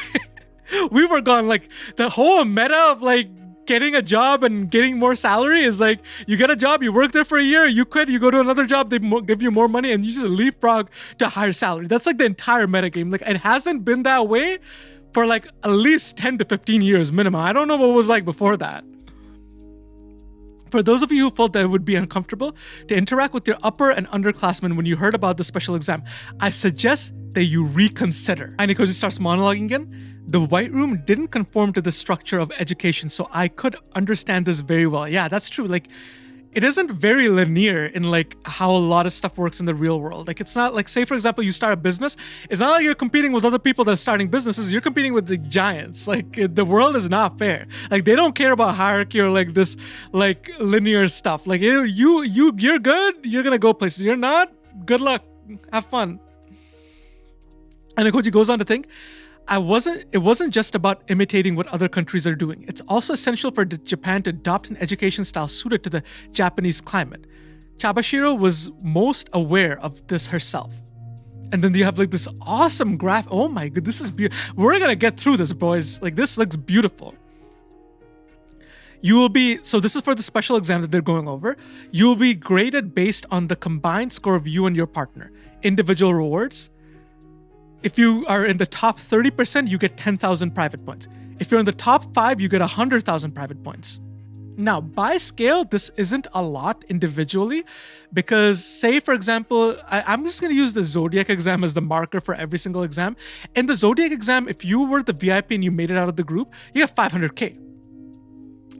We were gone. Like, the whole meta of like getting a job and getting more salary is like, you get a job, you work there for a year, you quit, you go to another job, they give you more money, and you just leapfrog to higher salary. That's like the entire meta game. Like, it hasn't been that way for like at least 10 to 15 years minimum. I don't know what it was like before that. For those of you who felt that it would be uncomfortable to interact with your upper and underclassmen when you heard about the special exam, I suggest that you reconsider. Ainakoji starts monologuing again. The White Room didn't conform to the structure of education, so I could understand this very well. Yeah, that's true. Like, it isn't very linear in like how a lot of stuff works in the real world. Like, it's not like, say for example, you start a business. It's not like you're competing with other people that are starting businesses. You're competing with the giants. Like, the world is not fair. Like, they don't care about hierarchy or like this like linear stuff. Like, you're good, you're gonna go places. You're not, good luck, have fun. And Koji goes on to think, it wasn't just about imitating what other countries are doing. It's also essential for Japan to adopt an education style suited to the Japanese climate. Chabashiro was most aware of this herself. And then you have like this awesome graph. Oh my god, this is beautiful. We're gonna get through this, boys. Like, this looks beautiful. So this is for the special exam that they're going over. You will be graded based on the combined score of you and your partner. Individual rewards. If you are in the top 30%, you get 10,000 private points. If you're in the top 5, you get 100,000 private points. Now, by scale, this isn't a lot individually because, say, for example, I'm just going to use the Zodiac exam as the marker for every single exam. In the Zodiac exam, if you were the VIP and you made it out of the group, you get 500K.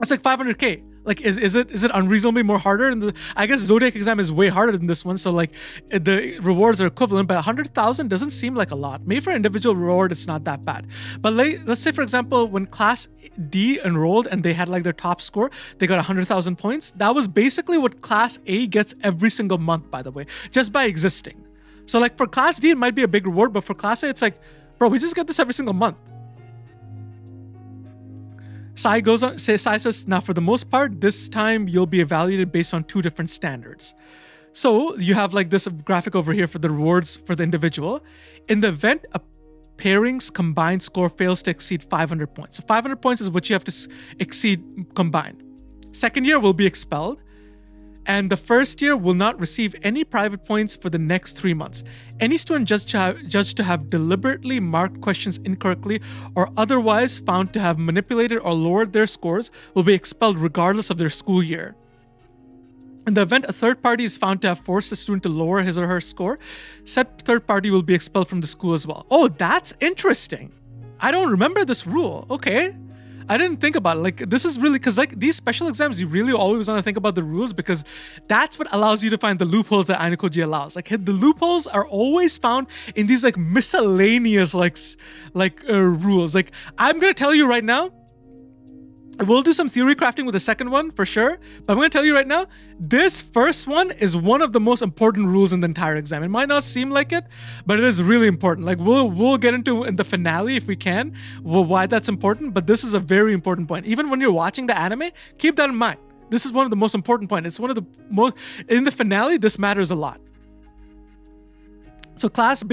It's like 500K. Like, is it unreasonably more harder? And I guess Zodiac exam is way harder than this one, so like the rewards are equivalent. But 100,000 doesn't seem like a lot. Maybe for individual reward, it's not that bad. But let's say for example, when Class D enrolled and they had like their top score, they got 100,000 points. That was basically what Class A gets every single month, by the way, just by existing. So like for Class D, it might be a big reward, but for Class A, it's like, bro, we just get this every single month. Sai says, now for the most part, this time you'll be evaluated based on 2 different standards. So you have like this graphic over here for the rewards for the individual. In the event a pairing's combined score fails to exceed 500 points. So 500 points is what you have to exceed combined. Second year will be expelled. And the first year will not receive any private points for the next 3 months. Any student judged to have deliberately marked questions incorrectly or otherwise found to have manipulated or lowered their scores will be expelled regardless of their school year. In the event a third party is found to have forced a student to lower his or her score, said third party will be expelled from the school as well. Oh, that's interesting. I don't remember this rule. Okay. I didn't think about it. Like, this is really, because like these special exams, you really always want to think about the rules because that's what allows you to find the loopholes that Ainakoji allows. Like, the loopholes are always found in these like miscellaneous rules. Like, I'm going to tell you right now, we'll do some theory crafting with the second one for sure, but I'm going to tell you right now, this first one is one of the most important rules in the entire exam. It might not seem like it, but it is really important. Like we'll get into in the finale if we can, why that's important, but this is a very important point. Even when you're watching the anime, keep that in mind. This is one of the most important points. It's one of the most, in the finale, this matters a lot. So class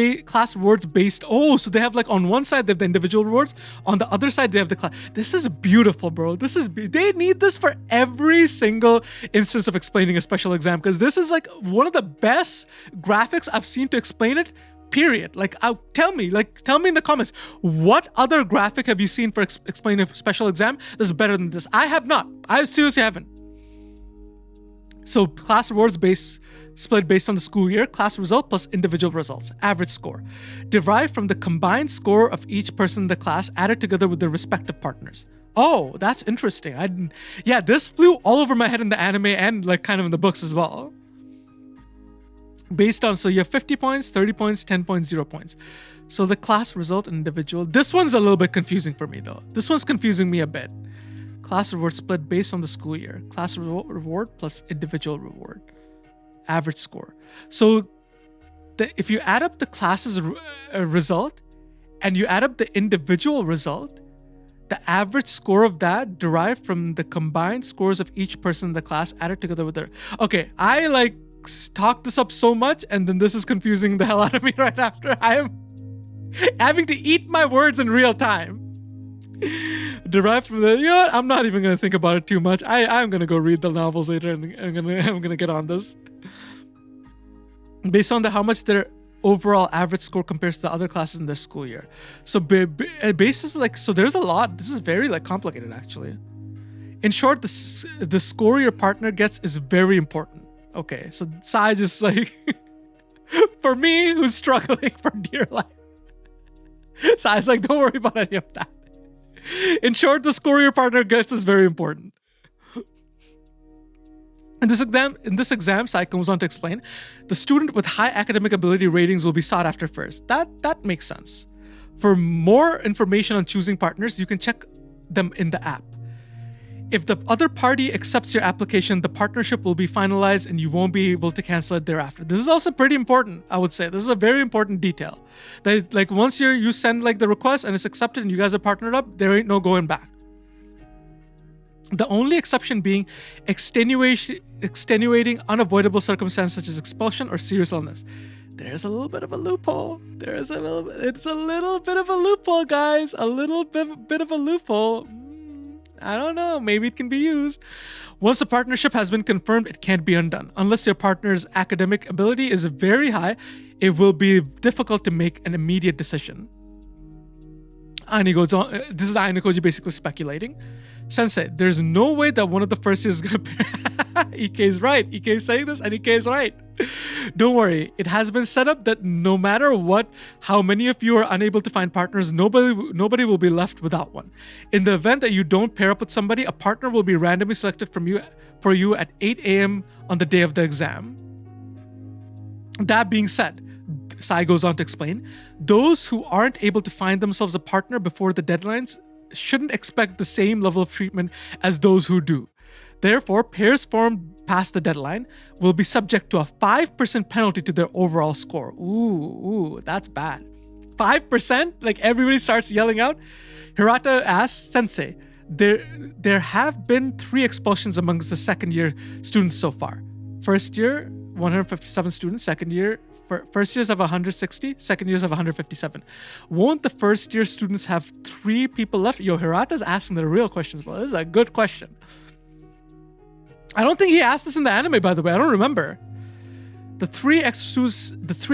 rewards based. Oh, so they have like on one side they have the individual rewards, on the other side they have the class. This is beautiful, bro. They need this for every single instance of explaining a special exam because this is like one of the best graphics I've seen to explain it. Period. Like, tell me in the comments, what other graphic have you seen for explaining a special exam that's better than this? I have not. I seriously haven't. So class rewards split based on the school year, class result plus individual results, average score, derived from the combined score of each person in the class added together with their respective partners. Oh, that's interesting. This flew all over my head in the anime and like kind of in the books as well. Based on, so you have 50 points, 30 points, 10 points, 0 points. So the class result and individual, this one's a little bit confusing for me though. This one's confusing me a bit. Class reward split based on the school year, class reward plus individual reward. Average score. So if you add up the class's result and you add up the individual result, the average score of that derived from the combined scores of each person in the class added together with their... Okay, I like talked this up so much and then this is confusing the hell out of me right after. I am having to eat my words in real time. Derived from the... You know what? I'm not even going to think about it too much. I'm going to go read the novels later and I'm going to get on this. Based on how much their overall average score compares to the other classes in their school year. So basis like, so there's a lot. This is very like complicated actually. In short, the score your partner gets is very important. Okay, so Sai just like, for me who's struggling for dear life, Sai's like, don't worry about any of that. In short, the score your partner gets is very important. In this exam, Sai goes on to explain, the student with high academic ability ratings will be sought after first. That makes sense. For more information on choosing partners, you can check them in the app. If the other party accepts your application, the partnership will be finalized and you won't be able to cancel it thereafter. This is also pretty important, I would say. This is a very important detail. That like once you send like the request and it's accepted and you guys are partnered up, there ain't no going back. The only exception being extenuating unavoidable circumstances such as expulsion or serious illness. There's a little bit of a loophole. It's a little bit of a loophole, guys. A little bit of a loophole. I don't know. Maybe it can be used. Once a partnership has been confirmed, it can't be undone. Unless your partner's academic ability is very high, it will be difficult to make an immediate decision. And he goes on. This is Ainakoji basically speculating. Sensei, there's no way that one of the first years is going to pay. EK is right. EK is saying this and EK is right. Don't worry. It has been set up that no matter how many of you are unable to find partners, nobody will be left without one. In the event that you don't pair up with somebody, a partner will be randomly selected for you at 8 a.m. on the day of the exam. That being said, Sai goes on to explain, those who aren't able to find themselves a partner before the deadlines shouldn't expect the same level of treatment as those who do. Therefore, pairs formed past the deadline will be subject to a 5% penalty to their overall score. Ooh, that's bad. 5%? Like everybody starts yelling out. Hirata asks, Sensei, there have been 3 expulsions amongst the second year students so far. First year, 157 students. Second year, first years have 160. Second years have 157. Won't the first year students have 3 people left? Yo, Hirata's asking the real questions, bro. This is a good question. I don't think he asked this in the anime, by the way. I don't remember. The three extra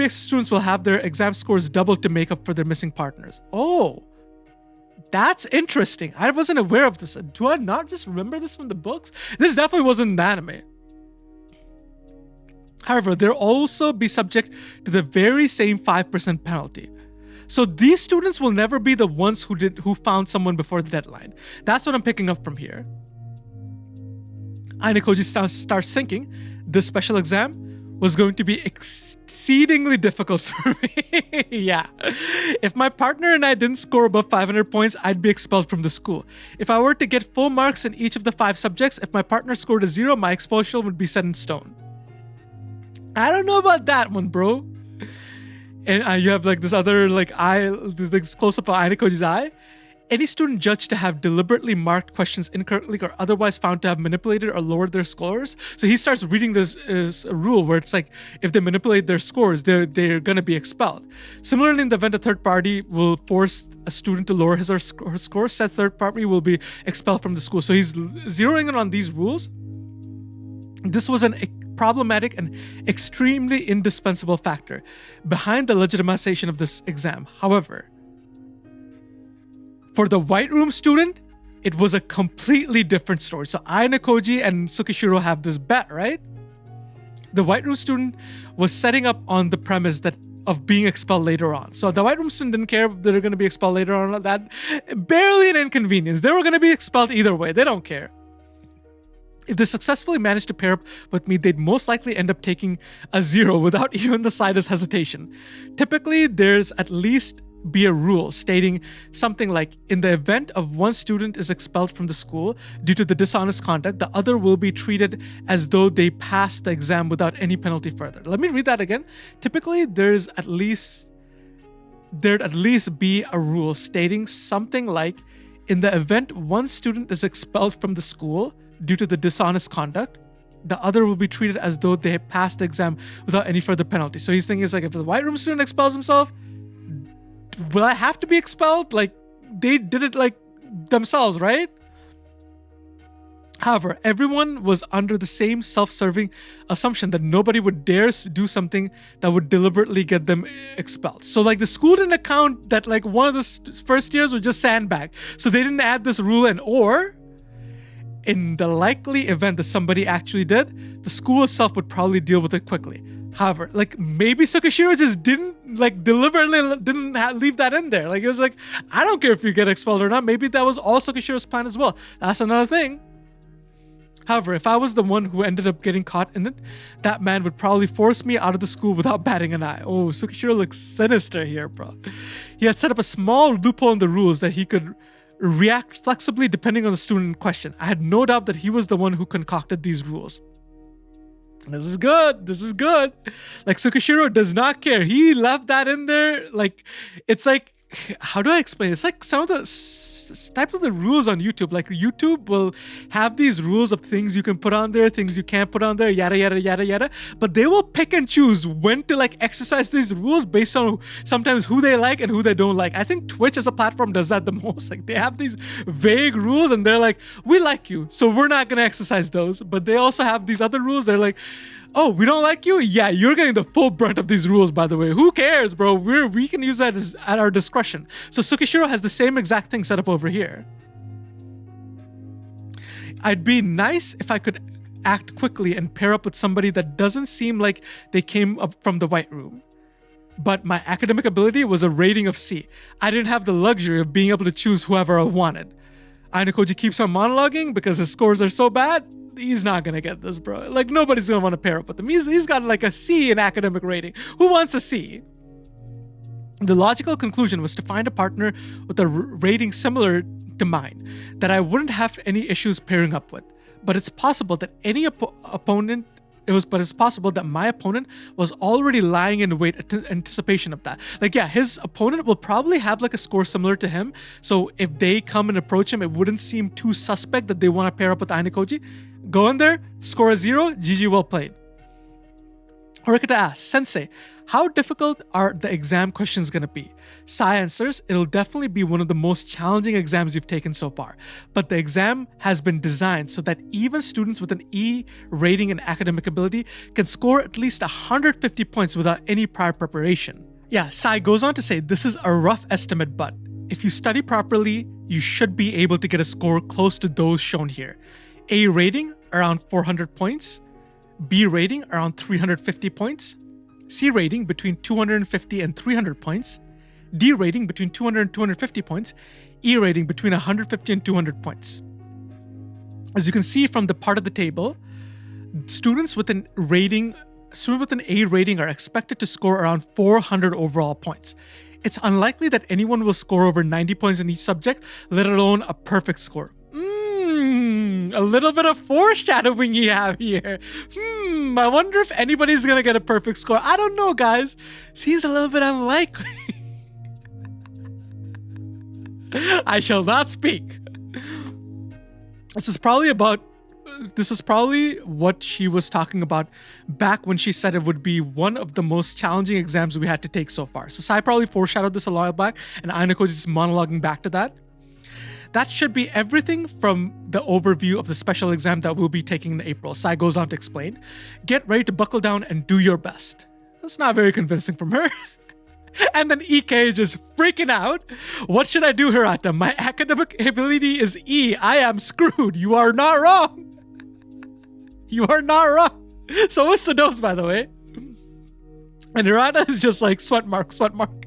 students will have their exam scores doubled to make up for their missing partners. Oh, that's interesting. I wasn't aware of this. Do I not just remember this from the books? This definitely wasn't in the anime. However, they'll also be subject to the very same 5% penalty. So these students will never be the ones who found someone before the deadline. That's what I'm picking up from here. Ainakoji starts thinking this special exam was going to be exceedingly difficult for me. Yeah. If my partner and I didn't score above 500 points, I'd be expelled from the school. If I were to get full marks in each of the 5 subjects, if my partner scored a 0, my expulsion would be set in stone. I don't know about that one, bro. And you have like this other this close-up of Ainakoji's eye. Any student judged to have deliberately marked questions incorrectly or otherwise found to have manipulated or lowered their scores. So he starts reading this rule where it's like, if they manipulate their scores, they're going to be expelled. Similarly, in the event a third party will force a student to lower his or her score, said third party will be expelled from the school. So he's zeroing in on these rules. This was a problematic and extremely indispensable factor behind the legitimization of this exam. However, for the White Room student, it was a completely different story. So Ainakoji and Tsukishiro have this bet, right? The White Room student was setting up on the premise of being expelled later on. So the White Room student didn't care if they're going to be expelled later on. That barely an inconvenience. They were going to be expelled either way. They don't care. If they successfully managed to pair up with me, they'd most likely end up taking a 0 without even the slightest hesitation. Typically, there's at least be a rule stating something like, in the event of one student is expelled from the school due to the dishonest conduct, the other will be treated as though they passed the exam without any penalty further. Let me read that again. Typically, there'd at least be a rule stating something like, in the event one student is expelled from the school due to the dishonest conduct, the other will be treated as though they passed the exam without any further penalty. So he's thinking, it's like, if the White Room student expels himself, will I have to be expelled? Like, they did it like themselves, right? However, everyone was under the same self-serving assumption that nobody would dare do something that would deliberately get them expelled. So like the school didn't account that like one of the first years was just sandbag. So they didn't add this rule in. Or in the likely event that somebody actually did, the school itself would probably deal with it quickly. However, like maybe Tsukishiro just didn't like deliberately didn't leave that in there. Like it was like, I don't care if you get expelled or not. Maybe that was all Tsukishiro's plan as well. That's another thing. However, if I was the one who ended up getting caught in it, that man would probably force me out of the school without batting an eye. Oh, Tsukishiro looks sinister here, bro. He had set up a small loophole in the rules that he could react flexibly depending on the student in question. I had no doubt that he was the one who concocted these rules. This is good. This is good. Like Tsukishiro does not care. He left that in there. Like, it's like, how do I explain it? It's like some of the type of the rules on YouTube. Like YouTube will have these rules of things you can put on there, things you can't put on there, yada, yada, yada, yada. But they will pick and choose when to like exercise these rules based on sometimes who they like and who they don't like. I think Twitch as a platform does that the most. Like they have these vague rules and they're like, we like you, so we're not going to exercise those. But they also have these other rules. They're like, oh, we don't like you? Yeah, you're getting the full brunt of these rules, by the way. Who cares, bro? We can use that at our discretion. So Tsukishiro has the same exact thing set up over here. I'd be nice if I could act quickly and pair up with somebody that doesn't seem like they came up from the White Room. But my academic ability was a rating of C. I didn't have the luxury of being able to choose whoever I wanted. Ainakoji keeps on monologuing because his scores are so bad. He's not gonna get this, bro. Like nobody's gonna want to pair up with him. He's got like a C in academic rating. Who wants a C? The logical conclusion was to find a partner with a rating similar to mine that I wouldn't have any issues pairing up with. But it's possible that any opponent it's possible that my opponent was already lying in wait in anticipation of that. Like, yeah, his opponent will probably have like a score similar to him. So if they come and approach him, it wouldn't seem too suspect that they want to pair up with Ainakoji. Go in there, score a 0, GG, well played. Horikita asks, Sensei, how difficult are the exam questions going to be? Sai answers, it'll definitely be one of the most challenging exams you've taken so far. But the exam has been designed so that even students with an E rating in academic ability can score at least 150 points without any prior preparation. Yeah, Sai goes on to say, this is a rough estimate, but if you study properly, you should be able to get a score close to those shown here. A rating, around 400 points. B rating, around 350 points. C rating, between 250 and 300 points. D rating, between 200 and 250 points. E rating, between 150 and 200 points. As you can see from the part of the table, students with an A rating are expected to score around 400 overall points. It's unlikely that anyone will score over 90 points in each subject, let alone a perfect score. A little bit of foreshadowing you have here. I wonder if anybody's gonna get a perfect score. I don't know, guys. Seems a little bit unlikely. I shall not speak. This is probably what she was talking about back when she said it would be one of the most challenging exams we had to take so far. So Sai probably foreshadowed this a while back, and Ainakoji is monologuing back to that. That should be everything from the overview of the special exam that we'll be taking in April. Sai goes on to explain. Get ready to buckle down and do your best. That's not very convincing from her. And then EK is just freaking out. What should I do, Hirata? My academic ability is E. I am screwed. You are not wrong. You are not wrong. So is Sudos, by the way. And Hirata is just like, sweat mark, sweat mark.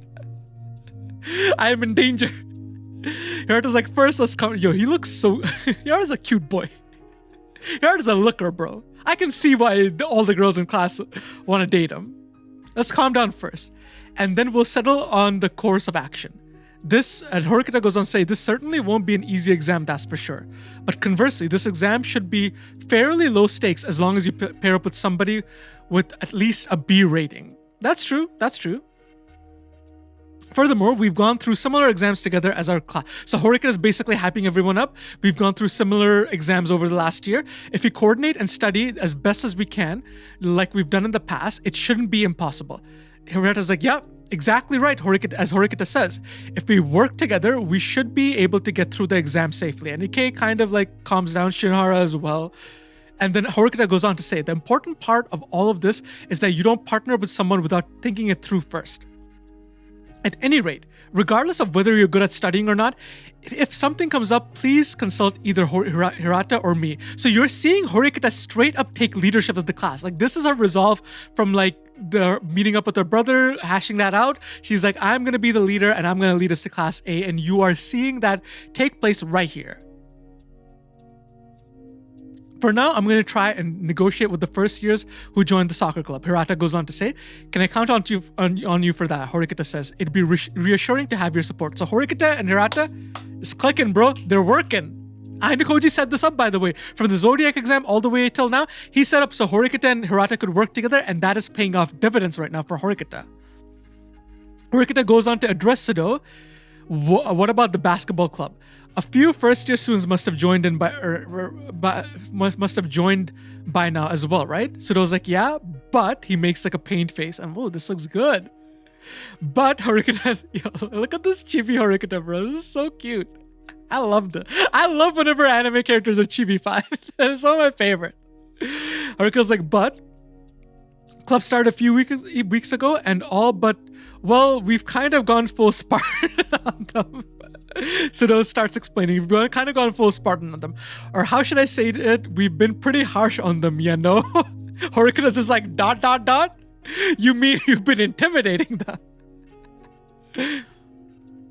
I am in danger. Hirata's like, first let's come. Yo, he looks so... Hirata's a cute boy. Hirata's a looker, bro. I can see why all the girls in class want to date him. Let's calm down first. And then we'll settle on the course of action. This, and Horikita goes on to say, this certainly won't be an easy exam, that's for sure. But conversely, this exam should be fairly low stakes as long as you pair up with somebody with at least a B rating. That's true, that's true. Furthermore, we've gone through similar exams together as our class. So Horikita is basically hyping everyone up. We've gone through similar exams over the last year. If we coordinate and study as best as we can, like we've done in the past, it shouldn't be impossible. Hirata's like, yeah, exactly right, as Horikita says. If we work together, we should be able to get through the exam safely. And Ike kind of like calms down Shinohara as well. And then Horikita goes on to say, the important part of all of this is that you don't partner with someone without thinking it through first. At any rate, regardless of whether you're good at studying or not, if something comes up, please consult either Hirata or me. So you're seeing Horikita straight up take leadership of the class. Like, this is her resolve from like the meeting up with her brother, hashing that out. She's like, I'm going to be the leader and I'm going to lead us to class A. And you are seeing that take place right here. For now, I'm going to try and negotiate with the first years who joined the soccer club. Hirata goes on to say, can I count on you for that? Horikita says, it'd be reassuring to have your support. So Horikita and Hirata is clicking, bro. They're working. Ainakoji set this up, by the way. From the Zodiac exam all the way till now, he set up so Horikita and Hirata could work together, and that is paying off dividends right now for Horikita. Horikita goes on to address Sudo. What about the basketball club? A few first-year students must have joined in must have joined by now as well, right? Sudo's like, yeah, but he makes like a pained face, and whoa, this looks good. But Horikita's, look at this chibi Horikita, bro. This is so cute. I loved it. I love whenever anime characters are chibi-fied. It's one of my favorite. Horikita's like, but club started a few weeks ago, and all but, well, we've kind of gone full Spartan on them. Sudo starts explaining, we've kind of gone full Spartan on them. Or how should I say it? We've been pretty harsh on them, you know? Horikita's just like, ... You mean you've been intimidating them?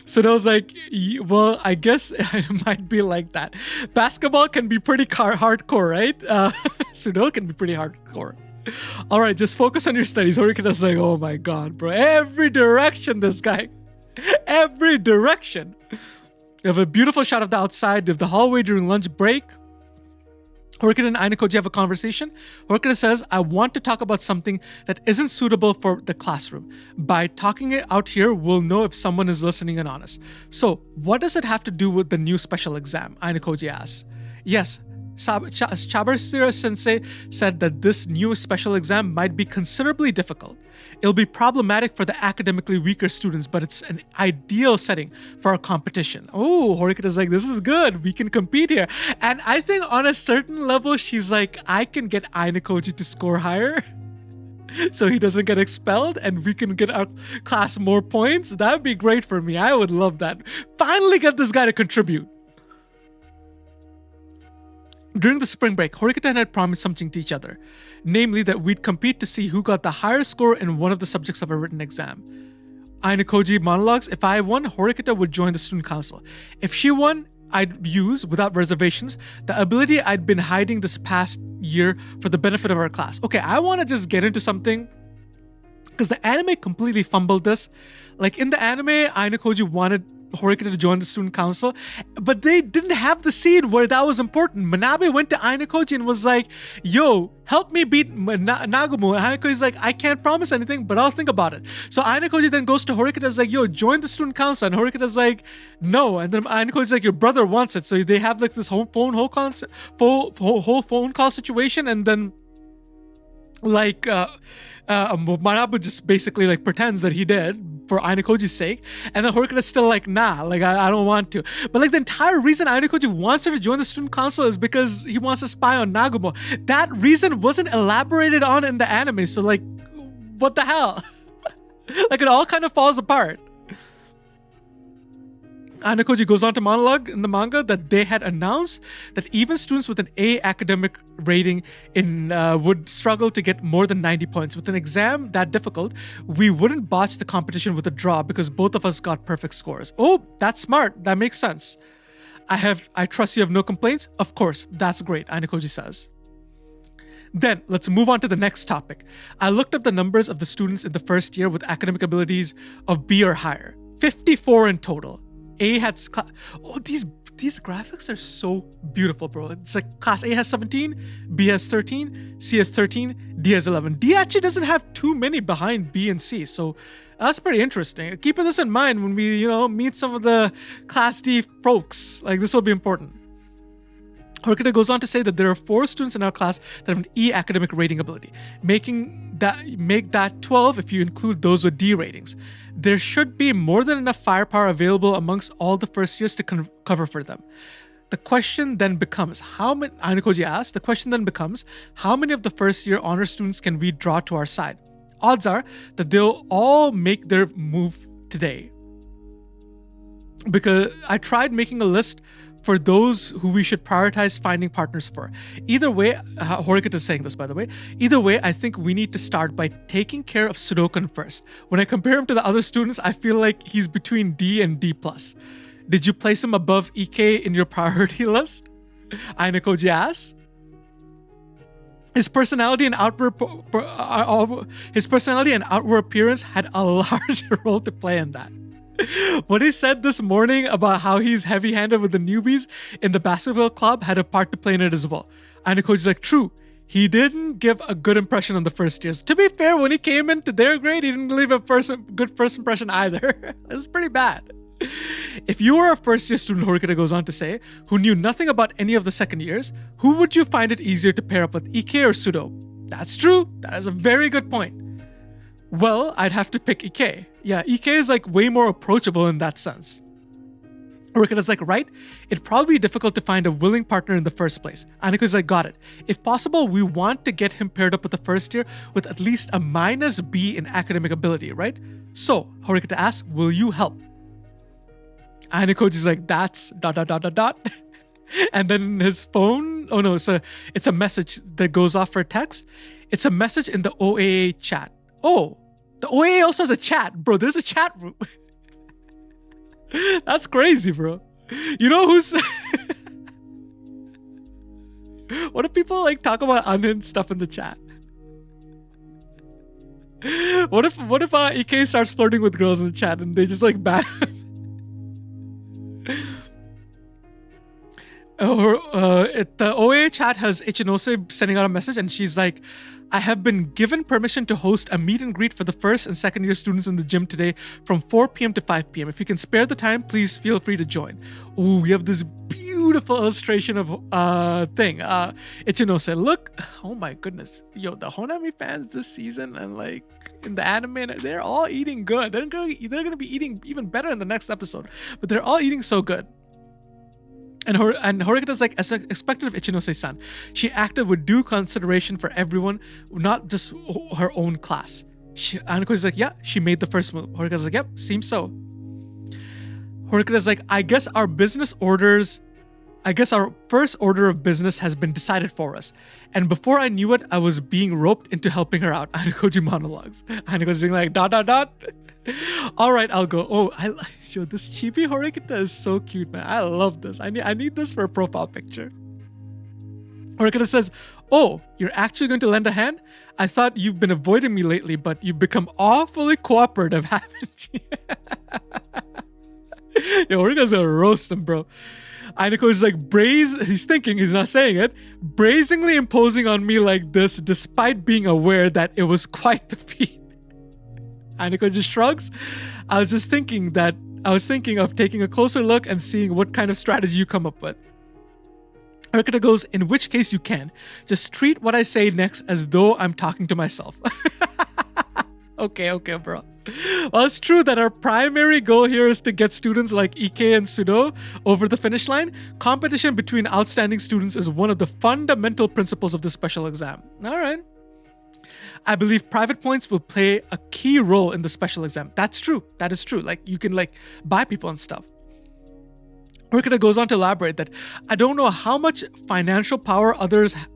Sudo's like, well, I guess it might be like that. Basketball can be pretty hardcore, right? Sudo can be pretty hardcore. All right, just focus on your studies. Horikita's like, oh my god, bro. Every direction, this guy. Every direction. You have a beautiful shot of the outside of the hallway during lunch break. Horikita and Ainakoji have a conversation. Horikita says, I want to talk about something that isn't suitable for the classroom. By talking it out here, we'll know if someone is listening and honest. So, what does it have to do with the new special exam? Ainakoji asks. Yes, Chabarasira Sensei said that this new special exam might be considerably difficult. It'll be problematic for the academically weaker students, but it's an ideal setting for a competition. Oh, Horikita's like, this is good. We can compete here. And I think on a certain level, she's like, I can get Ainakoji to score higher so he doesn't get expelled and we can get our class more points. That would be great for me. I would love that. Finally get this guy to contribute. During the spring break, Horikita and I had promised something to each other, namely that we'd compete to see who got the higher score in one of the subjects of a written exam. Ainakoji monologues, if I won, Horikita would join the student council. If she won, I'd use, without reservations, the ability I'd been hiding this past year for the benefit of our class. Okay, I want to just get into something, because the anime completely fumbled this. Like in the anime, Ainakoji wanted Horikita to join the student council, but they didn't have the scene where that was important. Manabe went to Ainakoji and was like, yo, help me beat Nagumo. And Ainakoji's like, I can't promise anything, but I'll think about it. So Ainakoji then goes to Horikita and is like, yo, join the student council. And Horikita's like, no. And then Ainakoji's like, your brother wants it. So they have like this whole phone call situation, and then like Manabu just basically like pretends that he did for Ainakoji's sake, and then Horikita's still like, nah, like I don't want to. But like the entire reason Ainakoji wants her to join the student council is because he wants to spy on Nagumo. That reason wasn't elaborated on in the anime, so like, what the hell? Like it all kind of falls apart. Ainakoji goes on to monologue in the manga that they had announced that even students with an A academic rating would struggle to get more than 90 points. With an exam that difficult, we wouldn't botch the competition with a draw because both of us got perfect scores. Oh, that's smart. That makes sense. I trust you have no complaints? Of course. That's great, Ainakoji says. Then, let's move on to the next topic. I looked up the numbers of the students in the first year with academic abilities of B or higher. 54 in total. A has these graphics are so beautiful, bro. It's like class A has 17, B has 13, C has 13, D has 11. D actually doesn't have too many behind B and C, so that's pretty interesting. Keeping this in mind when we, meet some of the class D folks. Like, this will be important. Horikita goes on to say that there are 4 students in our class that have an E academic rating ability, make that 12 if you include those with D ratings. There should be more than enough firepower available amongst all the first years to cover for them. The question then becomes, Ainakoji asks, the question then becomes, how many of the first year honor students can we draw to our side? Odds are that they'll all make their move today. Because I tried making a list for those who we should prioritize finding partners for. Either way, Horikita is saying this, by the way. Either way, I think we need to start by taking care of Sudokan first. When I compare him to the other students, I feel like he's between D and D+. Did you place him above EK in your priority list? Ainakoji asks. His personality and outward appearance had a large role to play in that. What he said this morning about how he's heavy-handed with the newbies in the basketball club had a part to play in it as well. Ainakoji's like, true, he didn't give a good impression on the first years. To be fair, when he came into their grade, he didn't leave a good first impression either. It was pretty bad. If you were a first-year student, Horikita goes on to say, who knew nothing about any of the second years, who would you find it easier to pair up with, Ike or Sudo? That's true. That is a very good point. Well, I'd have to pick Ike. Yeah, Ike is like way more approachable in that sense. Horikita's like, right? It'd probably be difficult to find a willing partner in the first place. Ainakoji's like, got it. If possible, we want to get him paired up with the first year with at least a -B in academic ability, right? So, Horikita asks, will you help? Ainakoji's like, that's ... And then his phone, it's a message that goes off for text. It's a message in the OAA chat. Oh, the OAA also has a chat, bro. There's a chat room. That's crazy, bro. You know who's... What if people like talk about unhinged stuff in the chat? What if Ike starts flirting with girls in the chat and they just like ban him? Or the OA chat has Ichinose sending out a message, and she's like, I have been given permission to host a meet and greet for the first and second year students in the gym today from 4 p.m. to 5 p.m. If you can spare the time, please feel free to join. Ooh, we have this beautiful illustration of Ichinose. Look, oh my goodness. Yo, the Honami fans this season and like in the anime, they're all eating good. They're gonna be eating even better in the next episode, but they're all eating so good. And Horikita's like, as expected of Ichinose-san, she acted with due consideration for everyone, not just her own class. Anakoji's like, yeah, she made the first move. Horikita's like, yep, seems so. Horikita's like, I guess our first order of business has been decided for us. And before I knew it, I was being roped into helping her out. Anakoji monologues. Anakoji's like, ... All right, I'll go. Oh, this chibi Horikita is so cute, man. I love this. I need this for a profile picture. Horikita says, oh, you're actually going to lend a hand? I thought you've been avoiding me lately, but you've become awfully cooperative, haven't you? Yo, Horikita's gonna roast him, bro. Ainako's like, he's thinking, he's not saying it, brazenly imposing on me like this despite being aware that it was quite the feat. Ainako just shrugs. I was thinking of taking a closer look and seeing what kind of strategy you come up with. Horikita goes, in which case you can. Just treat what I say next as though I'm talking to myself. Okay, bro. Well, it's true that our primary goal here is to get students like Ike and Sudo over the finish line. Competition between outstanding students is one of the fundamental principles of this special exam. All right. I believe private points will play a key role in the special exam. That's true. That is true. Like, you can like buy people and stuff. Horikita goes on to elaborate that I don't know how much financial power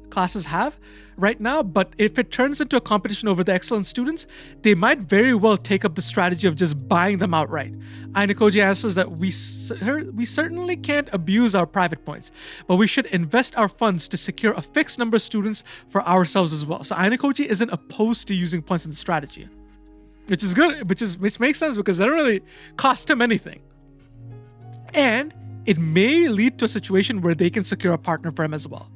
classes have right now, but if it turns into a competition over the excellent students, they might very well take up the strategy of just buying them outright. Ainakoji answers that we certainly can't abuse our private points, but we should invest our funds to secure a fixed number of students for ourselves as well. So Ainakoji isn't opposed to using points in the strategy, which is good, which makes sense because they don't really cost him anything. And it may lead to a situation where they can secure a partner for him as well.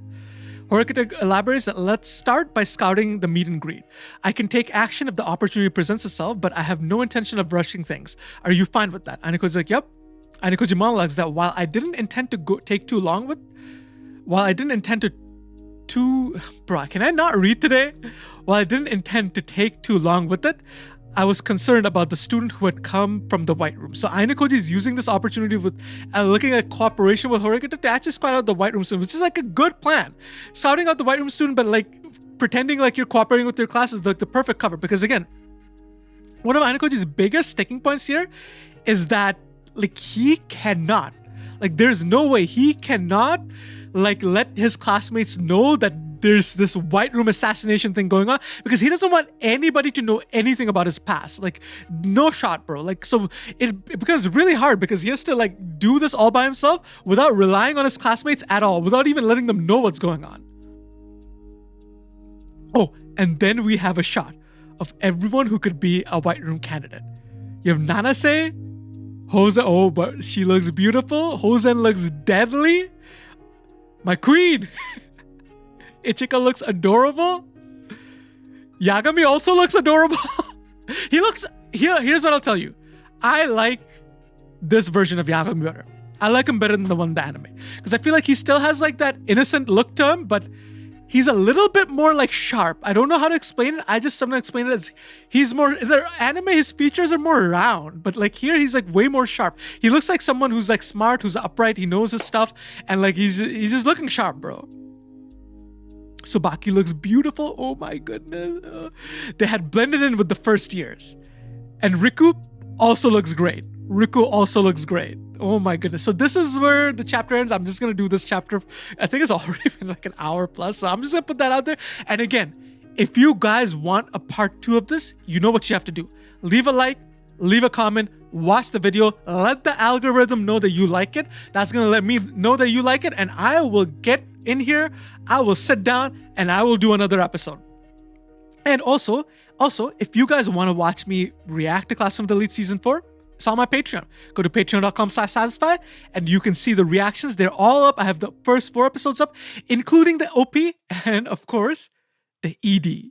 Horikita elaborates that let's start by scouting the meet and greet. I can take action if the opportunity presents itself, but I have no intention of rushing things. Are you fine with that? Ainakoji's like, yep. Ainakoji monologues that while I didn't intend to take too long with... Bro, can I not read today? While I didn't intend to take too long with it, I was concerned about the student who had come from the White Room. So Ainakoji is using this opportunity with looking at cooperation with Horikita to actually scout out the White Room student, which is like a good plan. Scouting out the White Room student, but like pretending like you're cooperating with your class is like the perfect cover. Because again, one of Ainakoji's biggest sticking points here is that like he cannot, like there's no way he cannot like let his classmates know that there's this White Room assassination thing going on, because he doesn't want anybody to know anything about his past. Like, no shot, bro. Like, so it becomes really hard because he has to like do this all by himself without relying on his classmates at all, without even letting them know what's going on. Oh, and then we have a shot of everyone who could be a White Room candidate. You have Nanase, Hosen, oh, but she looks beautiful. Hosen looks deadly. My queen. Ichika looks adorable. Yagami also looks adorable. Here's what I'll tell you. I like this version of Yagami better. I like him better than the one in the anime. Because I feel like he still has like that innocent look to him, but he's a little bit more like sharp. I don't know how to explain it. I'm gonna explain it as he's more, in the anime, his features are more round, but like here, he's like way more sharp. He looks like someone who's like smart, who's upright, he knows his stuff, and like he's just looking sharp, bro. Tsubaki looks beautiful. Oh my goodness. They had blended in with the first years. And Riku also looks great. Oh my goodness. So this is where the chapter ends. I'm just going to do this chapter. I think it's already been like an hour plus. So I'm just going to put that out there. And again, if you guys want a part 2 of this, you know what you have to do. Leave a like, leave a comment, watch the video, let the algorithm know that you like it. That's going to let me know that you like it. And I will get in here, I will sit down and I will do another episode. And also, if you guys want to watch me react to Classroom of the Elite Season 4, It's on my Patreon. Go to patreon.com/saadisfy and you can see the reactions. They're all up. I have the first 4 episodes up, including the OP and, of course, the ED.